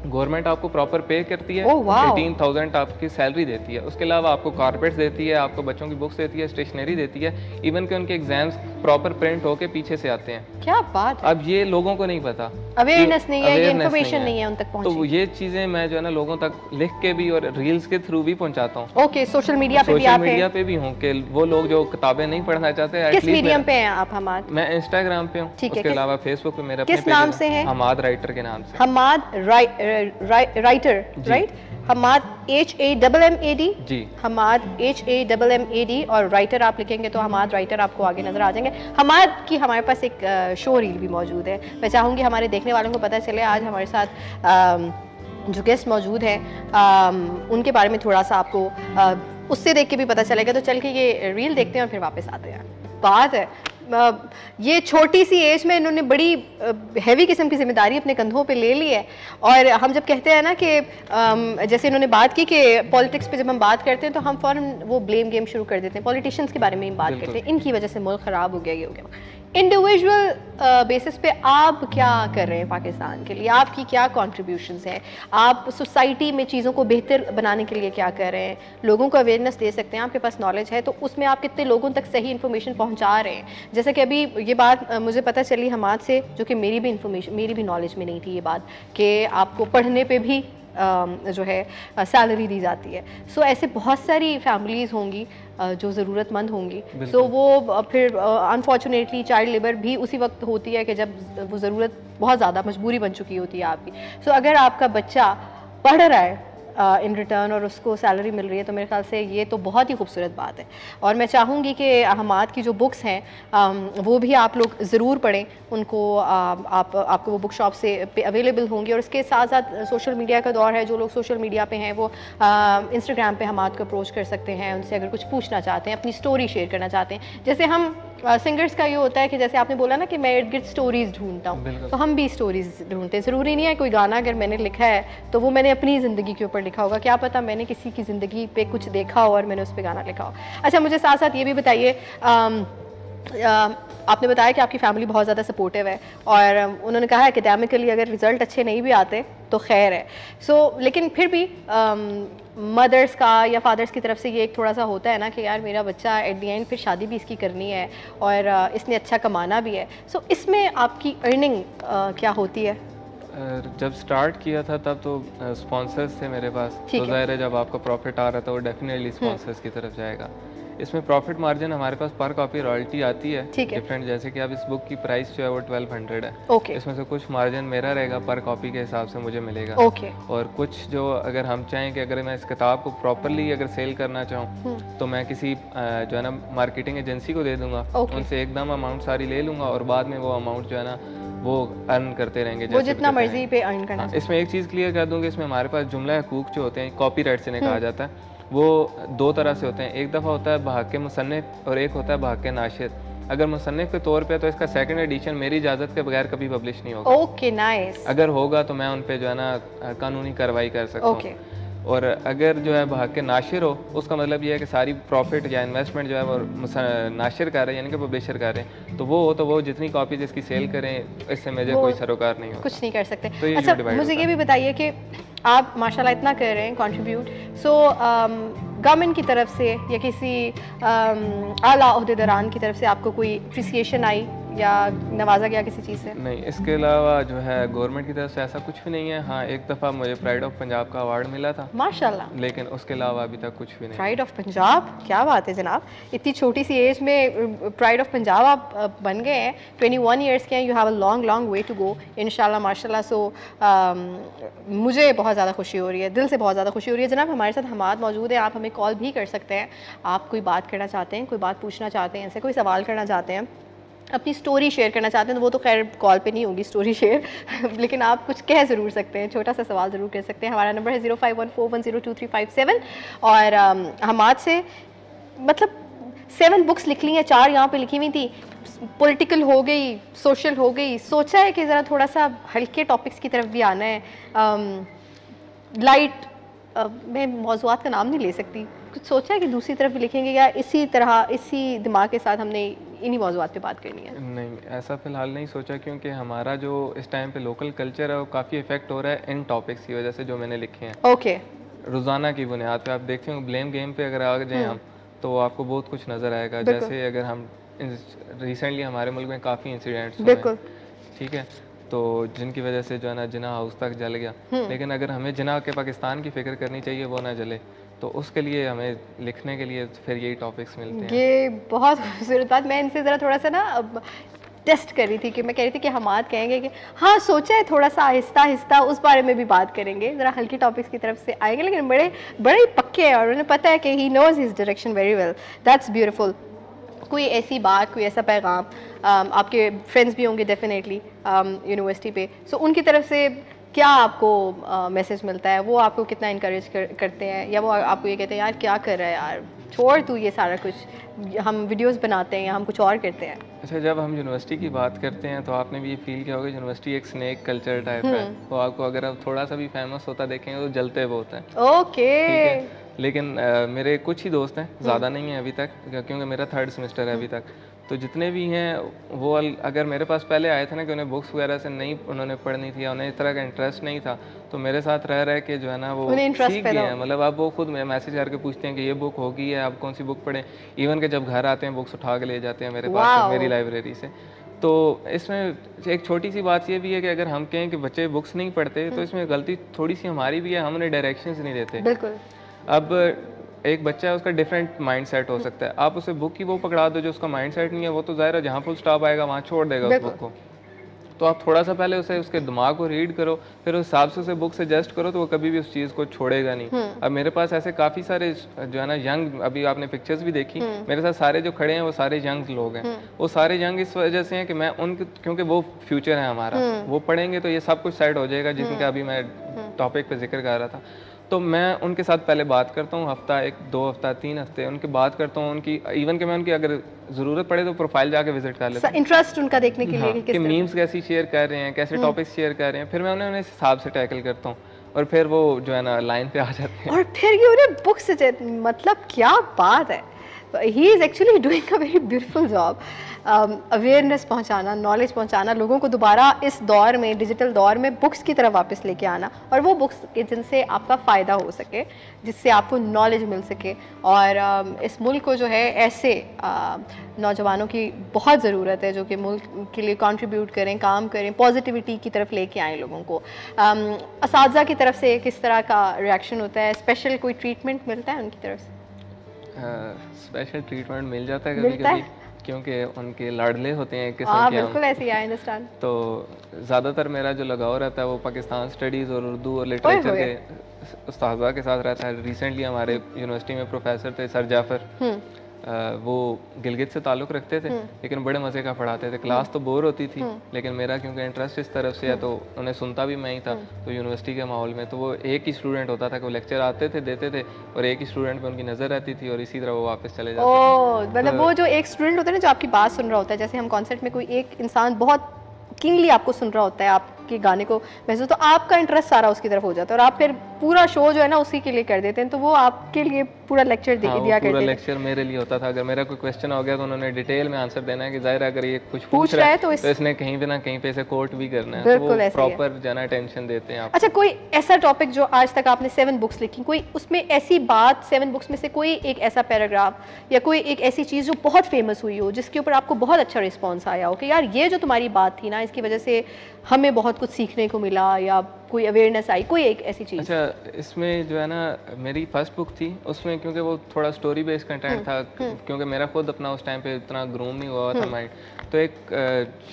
गवर्नमेंट आपको प्रॉपर पे करती है, 18,000 आपकी सैलरी देती है, उसके अलावा आपको कारपेट्स देती है, आपको बच्चों की बुक्स देती है, स्टेशनरी देती है, इवन के उनके एग्जाम्स प्रॉपर प्रिंट होके पीछे से आते हैं। क्या बात है। अब ये लोगों को नहीं पता, अवेयरनेस नहीं है, ये इन्फॉर्मेशन नहीं है उन तक पहुंची। तो ये चीजें मैं जो है ना लोगों तक लिख के भी और रील्स के थ्रू भी पहुंचाता हूँ। ओके, सोशल मीडिया पे भी आप हैं? सोशल मीडिया पे भी हूँ कि वो लोग जो किताबें नहीं पढ़ना चाहते। किस मीडियम पे हैं आप हमाद? मैं इंस्टाग्राम पे हूँ, उसके अलावा फेसबुक पे मेरा किस नाम से है? हमाद राइटर के नाम से। Hammad writer, right? Hammad HAMMAD ji, Hammad HAMMAD और राइटर आप लिखेंगे तो हमाद राइटर आपको आगे नजर आ जाएंगे। हमाद की हमारे पास एक शो रील भी मौजूद है, मैं चाहूँगी हमारे देखने वालों को पता चले। आज हमारे साथ जो गेस्ट मौजूद हैं उनके बारे में थोड़ा सा आपको उससे देख के भी पता चलेगा। तो चल के ये रील देखते हैं और फिर वापस आते हैं। बात है ये छोटी सी एज में इन्होंने बड़ी हैवी किस्म की जिम्मेदारी अपने कंधों पे ले ली है। और हम जब कहते हैं ना कि जैसे इन्होंने बात की कि पॉलिटिक्स पे जब हम बात करते हैं तो हम फ़ौरन वो ब्लेम गेम शुरू कर देते हैं, पॉलिटिशियंस के बारे में हम बात करते हैं, इनकी वजह से मुल्क ख़राब हो गया, ये हो गया। इंडिविजुअल बेसिस पे आप क्या कर रहे हैं पाकिस्तान के लिए? आपकी क्या कॉन्ट्रीब्यूशंस हैं? आप सोसाइटी में चीज़ों को बेहतर बनाने के लिए क्या कर रहे हैं? लोगों को अवेयरनेस दे सकते हैं, आपके पास नॉलेज है तो उसमें आप कितने लोगों तक सही इन्फॉर्मेशन पहुंचा रहे हैं? जैसे कि अभी ये बात मुझे पता चली हमाद से, जो कि मेरी भी इन्फॉर्मेशन, मेरी भी नॉलेज में नहीं थी ये बात, कि आपको पढ़ने पे भी जो है सैलरी दी जाती है। सो ऐसे बहुत सारी फैमिलीज़ होंगी जो ज़रूरतमंद होंगी। सो वो फिर अनफॉर्चुनेटली चाइल्ड लेबर भी उसी वक्त होती है कि जब वो ज़रूरत बहुत ज़्यादा मजबूरी बन चुकी होती है आपकी। सो अगर आपका बच्चा पढ़ रहा है इन रिटर्न और उसको सैलरी मिल रही है तो मेरे ख्याल से ये तो बहुत ही खूबसूरत बात है। और मैं चाहूँगी कि हमाद की जो बुक्स हैं वो भी आप लोग ज़रूर पढ़ें, उनको आपको वो बुक शॉप से पे अवेलेबल होंगी। और इसके साथ साथ सोशल मीडिया का दौर है, जो लोग सोशल मीडिया पे हैं वो इंस्टाग्राम पे हमाद को अप्रोच कर सकते हैं, उनसे अगर कुछ पूछना चाहते हैं, अपनी स्टोरी शेयर करना चाहते हैं। जैसे हम सिंगर्स का ये होता है कि जैसे आपने बोला ना कि मैं इर्द गिर्द स्टोरीज़ ढूंढता हूँ, तो हम भी स्टोरीज़ ढूंढते हैं। ज़रूरी नहीं है कोई गाना अगर मैंने लिखा है तो वो मैंने अपनी ज़िंदगी के ऊपर लिखा होगा, क्या पता मैंने किसी की ज़िंदगी पे कुछ देखा हो और मैंने उस पर गाना लिखा हो। अच्छा, मुझे साथ साथ ये भी बताइए, आपने बताया कि आपकी फैमिली बहुत ज़्यादा सपोर्टिव है और उन्होंने कहा एकेडमिकली अगर रिज़ल्ट अच्छे नहीं भी आते तो खैर है। लेकिन फिर भी मदर्स का या फादर्स की तरफ से ये एक थोड़ा सा होता है ना कि यार मेरा बच्चा एट द एंड फिर शादी भी इसकी करनी है और इसने अच्छा कमाना भी है। सो इसमें आपकी अर्निंग क्या होती है? जब स्टार्ट किया था तब तो स्पॉन्सर्स थे मेरे पास, तो ज़ाहिर है जब आपका प्रॉफिट आ रहा था वो डेफिनेटली स्पॉन्सर्स की तरफ जाएगा। इसमें प्रॉफिट मार्जिन हमारे पास पर कॉपी रॉयल्टी आती है डिफरेंट, जैसे कि अब इस बुक की प्राइस जो है वो 1200 है। इसमें से कुछ मार्जिन मेरा रहेगा, पर कॉपी के हिसाब से मुझे मिलेगा। और कुछ जो अगर हम चाहें कि अगर मैं इस किताब को प्रॉपरली अगर सेल करना चाहूँ तो मैं किसी जो है ना मार्केटिंग एजेंसी को दे दूंगा, उनसे एकदम अमाउंट सारी ले लूँगा और बाद में वो अमाउंट जो है ना वो अर्न करते रहेंगे, वो जितना मर्जी पे अर्न करना। इसमें एक चीज़ क्लियर कर दूँगी, इसमें हमारे पास जुमला हकूक जो होते हैं कॉपीराइट से कहा जाता है, वो 2 तरह से होते हैं। एक दफ़ा होता है बहाक के मुसन्निफ और एक होता है बहाक के नाशिर। अगर मुसन्निफ के तौर पे तो इसका सेकंड एडिशन मेरी इजाज़त के बगैर कभी पब्लिश नहीं होगा। Okay, nice. अगर होगा तो मैं उन पे जो है ना कानूनी कार्रवाई कर सकता हूँ। और अगर जो है बहाक के नाशिर हो, उसका मतलब ये है कि सारी प्रॉफिट या इन्वेस्टमेंट जो है वो नाशिर कर रहे हैं, यानी कि पब्लिशर कर रहे हैं। तो वो जितनी कॉपीज इसकी सेल करें इससे मुझे कोई सरोकार नहीं हो, कुछ नहीं कर सकते। तो अच्छा, मुझे ये भी बताइए कि आप माशाल्लाह इतना कर रहे हैं कंट्रीब्यूट, सो गवर्नमेंट की तरफ से या किसी आला ओहदेदारान की तरफ से आपको कोई अप्रिसिएशन आई या नवाजा गया किसी चीज़ से? नहीं, इसके अलावा जो है गवर्नमेंट की तरफ से ऐसा कुछ भी नहीं है। हाँ, एक दफ़ा मुझे प्राइड ऑफ पंजाब का अवार्ड मिला था माशाल्लाह, लेकिन उसके अलावा अभी तक कुछ भी नहीं। प्राइड ऑफ पंजाब, क्या बात है जनाब, इतनी छोटी सी एज में प्राइड ऑफ पंजाब आप बन गए हैं। 21 ईयर्स के हैं, you have a long long way to go इंशाल्लाह माशाल्लाह। सो मुझे बहुत ज़्यादा खुशी हो रही है, दिल से बहुत ज़्यादा खुशी हो रही है। जनाब हमारे साथ हमाद मौजूद है, आप हमें कॉल भी कर सकते हैं। आप कोई बात करना चाहते हैं, कोई बात पूछना चाहते हैं, ऐसे कोई सवाल करना चाहते हैं, अपनी स्टोरी शेयर करना चाहते हैं, तो वो तो खैर कॉल पे नहीं होगी स्टोरी शेयर लेकिन आप कुछ कह ज़रूर सकते हैं, छोटा सा सवाल ज़रूर कर सकते हैं। हमारा नंबर है 0514102357 और हमाद से मतलब 7 बुक्स लिख ली हैं, 4 यहाँ पे लिखी हुई थी, पॉलिटिकल हो गई, सोशल हो गई, सोचा है कि ज़रा थोड़ा सा हल्के टॉपिक्स की तरफ भी आना है, लाइट मैं मौज़ूआत का नाम नहीं ले सकती, कुछ सोचा है कि दूसरी तरफ भी लिखेंगे या इसी तरह इसी दिमाग के साथ हमने इन्हीं मौज़ूआत पे बात करनी है? नहीं, ऐसा फ़िलहाल नहीं सोचा, क्योंकि हमारा जो इस टाइम पे लोकल कल्चर है वो काफ़ी इफ़ेक्ट हो रहा है इन टॉपिक्स की वजह से जो मैंने लिखे हैं। ओके। रोज़ाना की बुनियाद पे आप देखते हो ब्लेम गेम पे अगर आ जाएँ हम, तो आपको बहुत कुछ नज़र आएगा। जैसे अगर हम रिसेंटली हमारे मुल्क में काफ़ी इंसिडेंट्स हुए हैं, ठीक है, तो जिनकी वजह से जो है ना जिना हाउस तक जल गया, लेकिन अगर हमें जिना के पाकिस्तान की फ़िक्र करनी चाहिए वो ना जले, तो उसके लिए हमें लिखने के लिए फिर यही टॉपिक्स मिलते हैं। ये बहुत खूबसूरत बात। मैं इनसे ज़रा थोड़ा सा ना अब टेस्ट कर रही थी कि मैं कह रही थी कि हमाद कहेंगे कि हाँ सोचा है थोड़ा सा आहिस्ता आहिस्ता उस बारे में भी बात करेंगे, ज़रा हल्की टॉपिक्स की तरफ से आएंगे, लेकिन बड़े ही पक्के हैं और उन्हें पता है कि he knows his direction very well. That's beautiful. कोई ऐसी बात, कोई ऐसा पैगाम, आपके फ्रेंड्स भी होंगे डेफिनेटली यूनिवर्सिटी पे, सो उनकी तरफ से क्या आपको मैसेज मिलता है? वो आपको कितना इनकरेज करते हैं या वो आपको ये कहते हैं यार क्या कर रहा है यार, छोड़ तू ये सारा कुछ, हम वीडियोस बनाते हैं या हम कुछ और करते हैं? अच्छा, जब हम यूनिवर्सिटी की बात करते हैं तो आपने भी ये फील किया होगा यूनिवर्सिटी एक स्नेक कल्चर टाइप है, तो आपको अगर आप थोड़ा सा भी फेमस होता देखेंगे तो जलते बहुत हैं। ओके। लेकिन मेरे कुछ ही दोस्त हैं, ज़्यादा नहीं है अभी तक, क्योंकि मेरा 3rd सेमेस्टर है अभी तक, तो जितने भी हैं वो अगर मेरे पास पहले आए थे ना कि उन्हें बुक्स वगैरह से नहीं उन्होंने पढ़नी थी या उन्हें इस तरह का इंटरेस्ट नहीं था, तो मेरे साथ रह के जो है ना वो सीख गए हैं। मतलब अब वो खुद मैसेज करके पूछते हैं कि ये बुक होगी है, आप कौन सी बुक पढ़ें, इवन के जब घर आते हैं बुक्स उठा के ले जाते हैं मेरे पास मेरी लाइब्रेरी से। तो इसमें एक छोटी सी बात ये भी है कि अगर हम कहें कि बच्चे बुक्स नहीं पढ़ते तो इसमें गलती थोड़ी सी हमारी भी है, हम उन्हें डायरेक्शंस नहीं देते। बिल्कुल। अब एक बच्चा है, उसका डिफरेंट माइंड सेट हो सकता है, आप उसे बुक की वो पकड़ा दो जो उसका माइंड सेट नहीं है, वो तो ज़ाहिर है जहाँ फुल स्टॉप आएगा वहाँ छोड़ देगा उस बुक को। तो आप थोड़ा सा पहले उसे उसके दिमाग को रीड करो, फिर उस हिसाब से उसे बुक सजेस्ट करो, तो वो कभी भी उस चीज़ को छोड़ेगा नहीं। अब मेरे पास ऐसे काफ़ी सारे जो है ना यंग, अभी आपने पिक्चर्स भी देखी, मेरे साथ सारे जो खड़े हैं वो सारे यंग लोग हैं। वो सारे यंग इस वजह से हैं कि मैं उनके, क्योंकि वो फ्यूचर है हमारा, वो पढ़ेंगे तो ये सब कुछ साइड हो जाएगा जिनका अभी मैं टॉपिक पे जिक्र कर रहा था। तो मैं उनके साथ पहले बात करता हूँ, हफ्ता 1, 2 हफ्ता 3 हफ्ते उनकी बात करता हूँ, उनकी इवन कि मैं उनकी अगर ज़रूरत पड़े तो प्रोफाइल जाके विजिट कर लेता हूँ, इंटरेस्ट उनका देखने के लिए कि मीम्स कैसी शेयर कर रहे हैं, कैसे टॉपिक्स शेयर कर रहे हैं, फिर मैं उन्हें इस हिसाब से टैकल करता हूँ और फिर वो जो है ना लाइन पे आ जाते हैं। और फिर ये उन्हें बुक से, मतलब क्या बात है। He is actually doing a very beautiful job. Awareness पहुंचाना, नॉलेज पहुंचाना, लोगों को दोबारा इस दौर में, डिजिटल दौर में बुक्स की तरफ वापस लेके आना, और वो बुक्स जिनसे आपका फ़ायदा हो सके, जिससे आपको नॉलेज मिल सके। और इस मुल्क को जो है ऐसे नौजवानों की बहुत ज़रूरत है जो कि मुल्क के लिए कंट्रीब्यूट करें, काम करें, पॉजिटिविटी की तरफ लेके आएँ लोगों को। असातिज़ा की तरफ से किस तरह का रिएक्शन होता है? स्पेशल कोई ट्रीटमेंट मिलता है उनकी तरफ से? स्पेशल ट्रीटमेंट मिल जाता है कभी-कभी, क्योंकि उनके लाडले होते हैं एक किस्म के। बिल्कुल ऐसे ही, आई अंडरस्टैंड। तो ज़्यादातर मेरा जो लगाव रहता है वो पाकिस्तान स्टडीज़ और उर्दू और लिटरेचर के उस्तादा के साथ रहता है। रिसेंटली हमारे यूनिवर्सिटी में प्रोफेसर थे सर जाफ़र, वो गिलगित से ताल्लुक़ रखते थे, लेकिन बड़े मज़े का पढ़ाते थे। क्लास तो बोर होती थी, लेकिन मेरा क्योंकि इंटरेस्ट इस तरफ से है तो उन्हें सुनता भी मैं ही था। तो यूनिवर्सिटी के माहौल में तो वो एक ही स्टूडेंट होता था कि वो लेक्चर आते थे, देते थे, और एक ही स्टूडेंट पे उनकी नज़र रहती थी और इसी तरह वो वापस चले जाते थे। मतलब वो जो एक स्टूडेंट होता है ना जो आपकी बात सुन रहा होता है, जैसे हम कॉन्सर्ट में कोई एक इंसान बहुत कीनली आपको सुन रहा होता है, आपके गाने को महसूस, तो आपका इंटरेस्ट सारा उसकी तरफ हो जाता है और आप फिर पूरा शो जो है ना उसी के लिए कर देते हैं। तो वो आपके लिए पूरा लेक्चर दिया करते थे। पूरा लेक्चर मेरे लिए होता था। अगर मेरा कोई क्वेश्चन हो गया तो उन्होंने डिटेल में आंसर देना है कि जाहिर है अगर ये कुछ पूछ रहा है तो इसने कहीं पे ना कहीं पे इसे कोट भी करना है। बिल्कुल ऐसे प्रॉपर जाना अटेंशन देते हैं आप। अच्छा, कोई ऐसा टॉपिक जो आज तक आपने 7 बुक्स लिखी, कोई उसमें ऐसी बात 7 बुक्स में से कोई एक ऐसा पैराग्राफ या कोई एक ऐसी चीज़ जो बहुत फेमस हुई हो, जिसके ऊपर आपको बहुत अच्छा रिस्पॉन्स आया हो कि यार ये जो तुम्हारी बात थी ना इसकी वजह से हमें बहुत कुछ सीखने को मिला या कोई अवेयरनेस आई, कोई एक ऐसी चीज़? अच्छा, इसमें जो है ना मेरी फर्स्ट बुक थी, उसमें क्योंकि वो थोड़ा स्टोरी बेस्ड कंटेंट था, क्योंकि मेरा खुद अपना उस टाइम पे इतना ग्रूम नहीं हुआ था माइंड, तो एक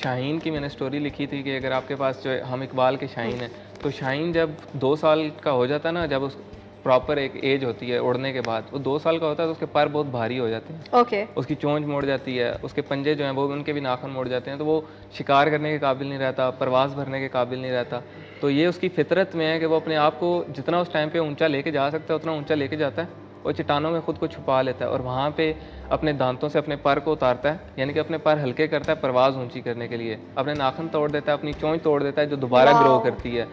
शाहीन की मैंने स्टोरी लिखी थी कि अगर आपके पास जो हम इकबाल के शाहीन हैं, तो शाहीन जब 2 साल का हो जाता है ना, जब उस प्रॉपर एक एज होती है उड़ने के बाद, वो 2 साल का होता है तो उसके पर बहुत भारी हो जाते हैं। ओके। उसकी चोंच मुड़ जाती है, उसके पंजे जो हैं वो उनके भी नाखून मुड़ जाते हैं, तो वो शिकार करने के काबिल नहीं रहता, परवाज़ भरने के काबिल नहीं रहता। तो ये उसकी फितरत में है कि वो अपने आप को जितना उस टाइम पे ऊंचा लेके जा सकता है उतना ऊंचा लेके जाता है, वो चट्टानों में खुद को छुपा लेता है और वहाँ पे अपने दांतों से अपने पर को उतारता है, यानी कि अपने पर हल्के करता है परवाज़ ऊंची करने के लिए। अपने नाखून तोड़ देता है, अपनी चोंच तोड़ देता है जो दोबारा ग्रो करती है,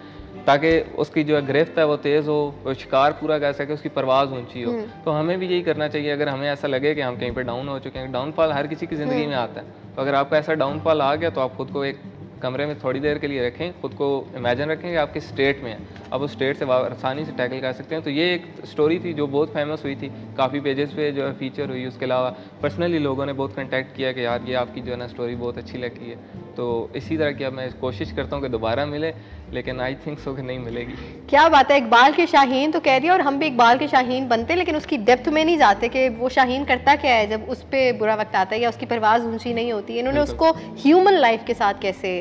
ताकि उसकी जो है गिरफ्त है वो तेज़ हो, वो शिकार पूरा कर सके, उसकी परवाज़ ऊंची हो। तो हमें भी यही करना चाहिए। अगर हमें ऐसा लगे कि हम कहीं पे डाउन हो चुके हैं, डाउनफॉल हर किसी की ज़िंदगी में आता है, तो अगर आपका ऐसा डाउनफॉल आ गया तो आप खुद को एक कमरे में थोड़ी देर के लिए रखें, खुद को इमेजिन रखें कि आपके स्टेट में है, आप उस स्टेट से आसानी से टैकल कर सकते हैं। तो ये एक स्टोरी थी जो बहुत फेमस हुई थी, काफ़ी पेजेस पे जो है फीचर हुई। उसके अलावा पर्सनली लोगों ने बहुत कंटेक्ट किया कि यार ये आपकी जो है ना स्टोरी बहुत अच्छी लगी है। तो इसी तरह की अब मैं कोशिश करता हूँ कि दोबारा मिले, लेकिन आई थिंक सो कि नहीं मिलेगी। क्या बात है, इकबाल के शाहीन तो कह दिया, और हम भी इकबाल के शाहीन बनते, लेकिन उसकी डेप्थ में नहीं जाते कि वो शाहीन करता क्या है जब उस पर बुरा वक्त आता है या उसकी परवाज़ ऊंची नहीं होती। इन्होंने उसको ह्यूमन लाइफ के साथ कैसे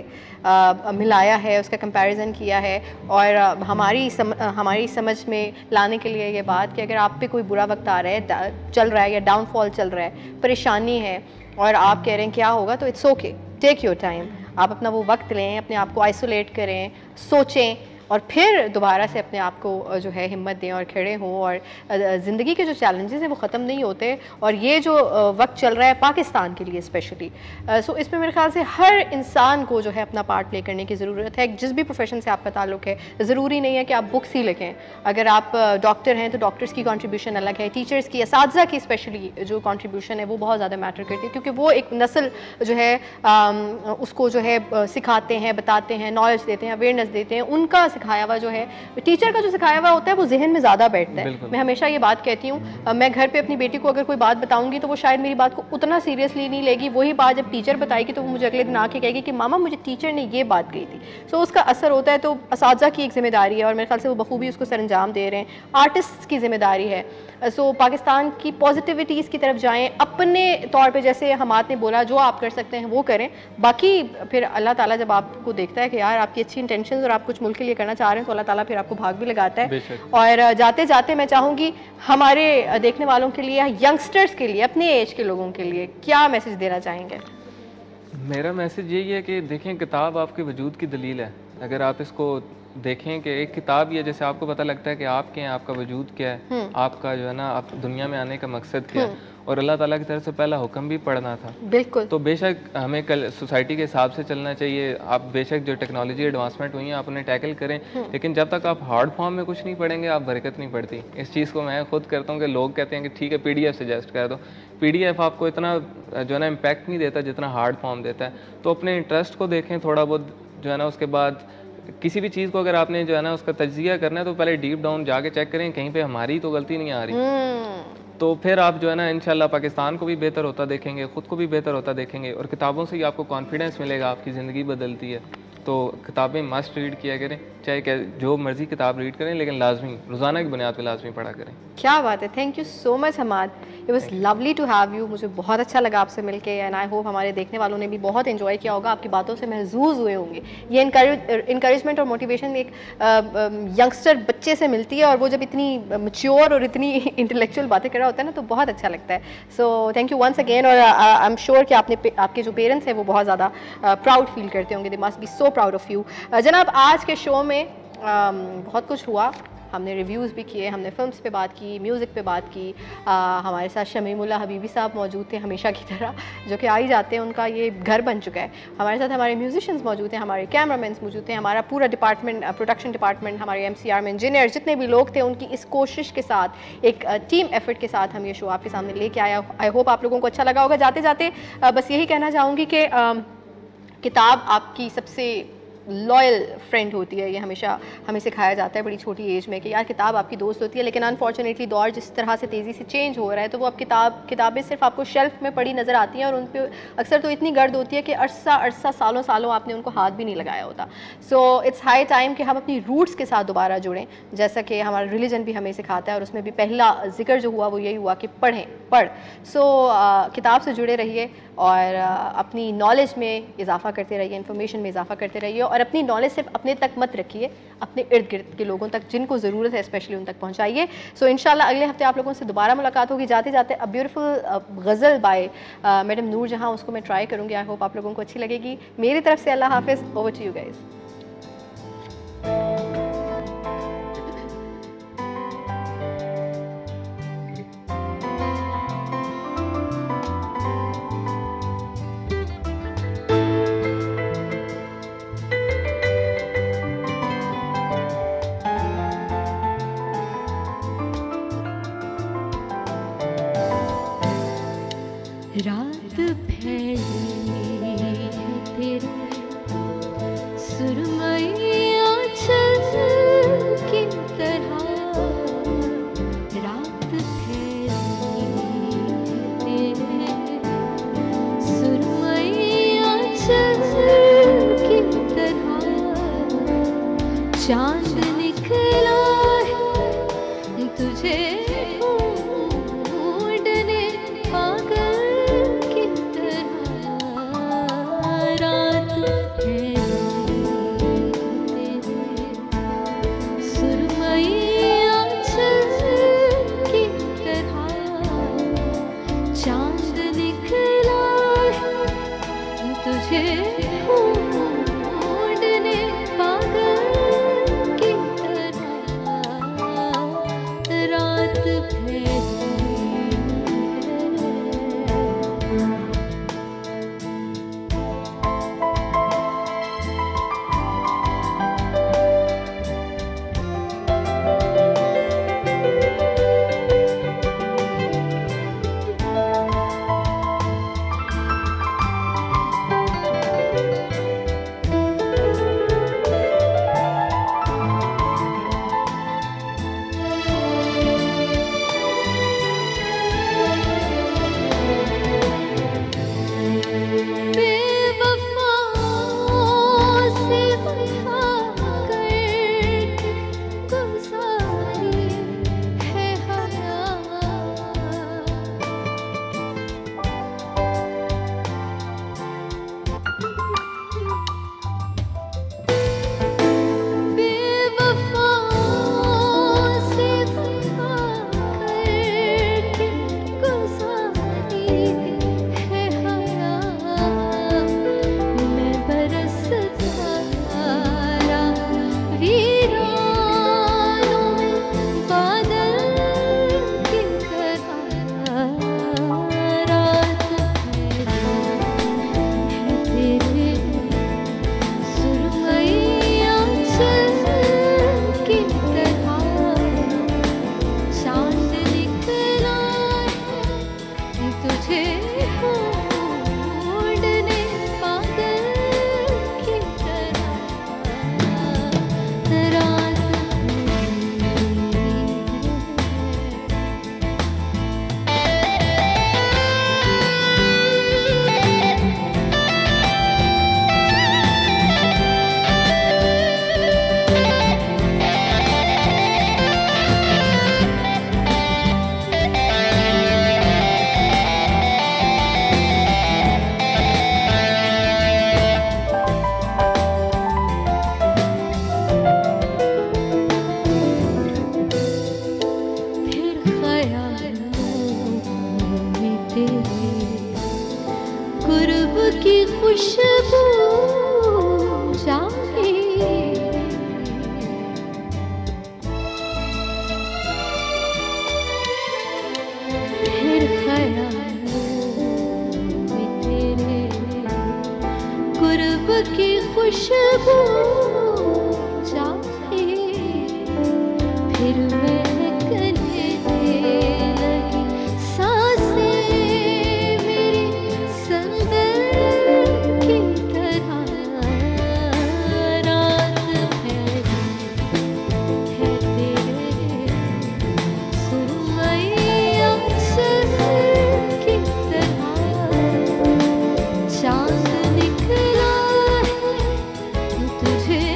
मिलाया है, उसका कंपैरिजन किया है, और हमारी समझ में लाने के लिए ये बात कि अगर आप पे कोई बुरा वक्त आ रहा है, चल रहा है, या डाउनफॉल चल रहा है, परेशानी है, और आप कह रहे हैं क्या होगा, तो it's okay, take your time. आप अपना वो वक्त लें, अपने आप को आइसोलेट करें, सोचें, और फिर दोबारा से अपने आप को जो है हिम्मत दें और खड़े हों। और ज़िंदगी के जो चैलेंजेस हैं वो ख़त्म नहीं होते, और ये जो वक्त चल रहा है पाकिस्तान के लिए स्पेशली, सो इसमें मेरे ख्याल से हर इंसान को जो है अपना पार्ट प्ले करने की ज़रूरत है। जिस भी प्रोफेशन से आपका ताल्लुक़ है, ज़रूरी नहीं है कि आप बुक्स ही लिखें। अगर आप डॉक्टर हैं तो डॉक्टर्स की कॉन्ट्रीब्यूशन अलग है, टीचर्स की, असातिज़ा की स्पेशली जो कॉन्ट्रीब्यूशन है वो बहुत ज़्यादा मैटर करती है, क्योंकि वो एक नस्ल जो है उसको जो है सिखाते हैं, बताते हैं, नॉलेज देते हैं, अवेयरनेस देते हैं। उनका सिखाया हुआ जो है, टीचर का जो सिखाया हुआ होता है वो जहन में ज़्यादा बैठता है। मैं हमेशा ये बात कहती हूँ, मैं घर पे अपनी बेटी को अगर कोई बात बताऊंगी तो वो शायद मेरी बात को उतना सीरियसली नहीं लेगी। वही बात जब टीचर बताएगी तो वो मुझे अगले दिन आके कहेगी कि मामा मुझे टीचर ने ये बात कही थी। सो उसका असर होता है। तो असातिज़ा की एक जिम्मेदारी है, और मेरे ख्याल से वो बखूबी उसको सरअंजाम दे रहे हैं। आर्टिस्ट की जिम्मेदारी है। सो पाकिस्तान की पॉजिटिविटीज़ की तरफ जाएँ, अपने तौर पे जैसे हमाद ने बोला जो आप कर सकते हैं वो करें। बाकी फिर अल्लाह ताला जब आपको देखता है कि यार आपकी अच्छी इंटेंशंस और आप कुछ मुल्क के लिए करना चाह रहे हैं, तो अल्लाह ताला फिर आपको भाग भी लगाता है। और जाते जाते मैं चाहूँगी हमारे देखने वालों के लिए, यंगस्टर्स के लिए, अपने एज के लोगों के लिए क्या मैसेज देना चाहेंगे? मेरा मैसेज यही है कि देखें, किताब आपके वजूद की दलील है। अगर आप इसको देखें कि एक किताब ही है, जैसे आपको पता लगता है कि आप क्या हैं, आपका वजूद क्या है, आपका जो है ना आप दुनिया में आने का मकसद क्या है, और अल्लाह ताला की तरफ से पहला हुक्म भी पढ़ना था। बिल्कुल। तो बेशक हमें कल सोसाइटी के हिसाब से चलना चाहिए। आप बेशक जो टेक्नोलॉजी एडवांसमेंट हुई है आप उन्हें टैकल करें, लेकिन जब तक आप हार्ड फॉर्म में कुछ नहीं पढ़ेंगे आप बरकत नहीं पड़ती। इस चीज़ को मैं खुद करता हूँ कि लोग कहते हैं कि ठीक है PDF सजेस्ट कर दो, PDF आपको इतना जो है ना इम्पैक्ट नहीं देता जितना हार्ड फॉर्म देता है। तो अपने इंटरेस्ट को देखें थोड़ा बहुत जो है ना, उसके बाद किसी भी चीज़ को अगर आपने जो है ना उसका तज्जिया करना है तो पहले डीप डाउन जाके चेक करें कहीं पे हमारी तो गलती नहीं आ रही। तो फिर आप जो है ना इंशाल्लाह पाकिस्तान को भी बेहतर होता देखेंगे, ख़ुद को भी बेहतर होता देखेंगे, और किताबों से ही आपको कॉन्फिडेंस मिलेगा, आपकी ज़िंदगी बदलती है। तो किताबें मस्ट रीड किया करें, चाहे जो मर्जी किताब रीड करें, लेकिन लाजमी रोज़ाना की बुनियाद पर लाजमी पढ़ा करें। क्या बात है, thank you so much Hammad, it was lovely to have you. मुझे बहुत अच्छा लगा आपसे मिलके, एंड आई होप हमारे देखने वालों ने भी बहुत एंजॉय किया होगा, आपकी बातों से महसूस हुए होंगे। ये इनकरेजमेंट और मोटिवेशन एक यंगस्टर बच्चे से मिलती है, और वो जब इतनी मैच्योर और इतनी इंटेलेक्चुअल बातें कर रहा होता है ना, तो बहुत अच्छा लगता है। So thank you once again, और आई एम श्योर कि आपके जो पेरेंट्स हैं वो बहुत ज़्यादा प्राउड फील करते होंगे। They must be so proud of you. जनाब, आज के शो में बहुत कुछ हुआ, हमने रिव्यूज़ भी किए, हमने फिल्म्स पे बात की, म्यूज़िक पे बात की। हमारे साथ शमीमुल्ला हबीबी साहब मौजूद थे हमेशा की तरह, जो कि आ ही जाते हैं, उनका ये घर बन चुका है। हमारे साथ हमारे म्यूजिशियंस मौजूद हैं, हमारे कैमरामैन्स मौजूद हैं, हमारा पूरा डिपार्टमेंट, प्रोडक्शन डिपार्टमेंट, हमारे MCR में इंजीनियर, जितने भी लोग थे, उनकी इस कोशिश के साथ, एक टीम एफर्ट के साथ हम ये शो आपके सामने लेके आया। आई होप आप लोगों को अच्छा लगा होगा। जाते जाते बस यही कहना चाहूँगी कि किताब आपकी सबसे लॉयल फ्रेंड होती है। ये हमेशा हमें सिखाया जाता है बड़ी छोटी एज में कि यार किताब आपकी दोस्त होती है, लेकिन अनफॉर्चुनेटली दौर जिस तरह से तेज़ी से चेंज हो रहा है, तो वो अब किताबें सिर्फ आपको शेल्फ में पड़ी नज़र आती हैं, और उन पर अक्सर तो इतनी गर्द होती है कि अरसा सालों सालों आपने उनको हाथ भी नहीं लगाया होता। सो इट्स हाई टाइम कि हम अपनी रूट्स के साथ दोबारा जुड़ें, जैसा कि हमारा रिलीजन भी हमें सिखाता है, और उसमें भी पहला जिक्र जो हुआ वो यही हुआ कि पढ़। सो किताब से जुड़े रहिए, और अपनी नॉलेज में इजाफा करते रहिए, इन्फॉर्मेशन में इजाफा करते रहिए, और अपनी नॉलेज सिर्फ अपने तक मत रखिए, अपने इर्द गिर्द के लोगों तक जिनको ज़रूरत है स्पेशली उन तक पहुंचाइए। सो इंशाल्लाह अगले हफ्ते आप लोगों से दोबारा मुलाकात होगी। जाते जाते a beautiful ghazal by madam Noor Jahan, उसको मैं ट्राई करूँगी। आई होप आप लोगों को अच्छी लगेगी। मेरी तरफ से अल्लाह हाफिज़, ओवर टू यू गाइज़। रात फैली है तेरे सुरमैया चल की तरह, रात फैली है तेरे सुरमैया चल की तरह, चांद निकला है तुझे ढूंढने पागल की तरह, रात फैली तेरे सुरमैया चल की तरह, चांद निकला है तुझे ढूंढने पागल की तरह, रात फैली है। बेवफाओं से वफा करके गुज़ारी है हयात, बेवफाओं से वफा करके गुज़ारी है हयात, मैं बरसता तारा वीरानों में बादल की तरह, रात फैली है तेरे सुरमैया चल की तरह, चांद निकला है तुझे ढूंढने पागल की तरह, रात फिर ख्यालों में तेरे कुर्ब की खुशबू जाए, फिर ख्यालों में तेरे कुर्ब की खुशबू जाए, फिर महकने लगी सांसें मेरी संदल की तरह, रात फैली है तेरे सुरमैया चल की तरह, चांद निकला है तुझे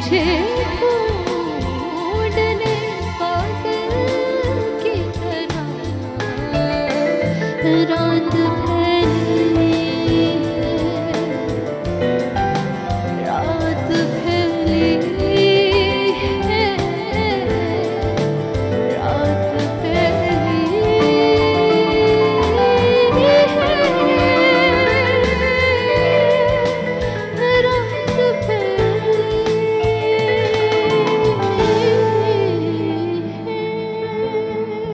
मुझे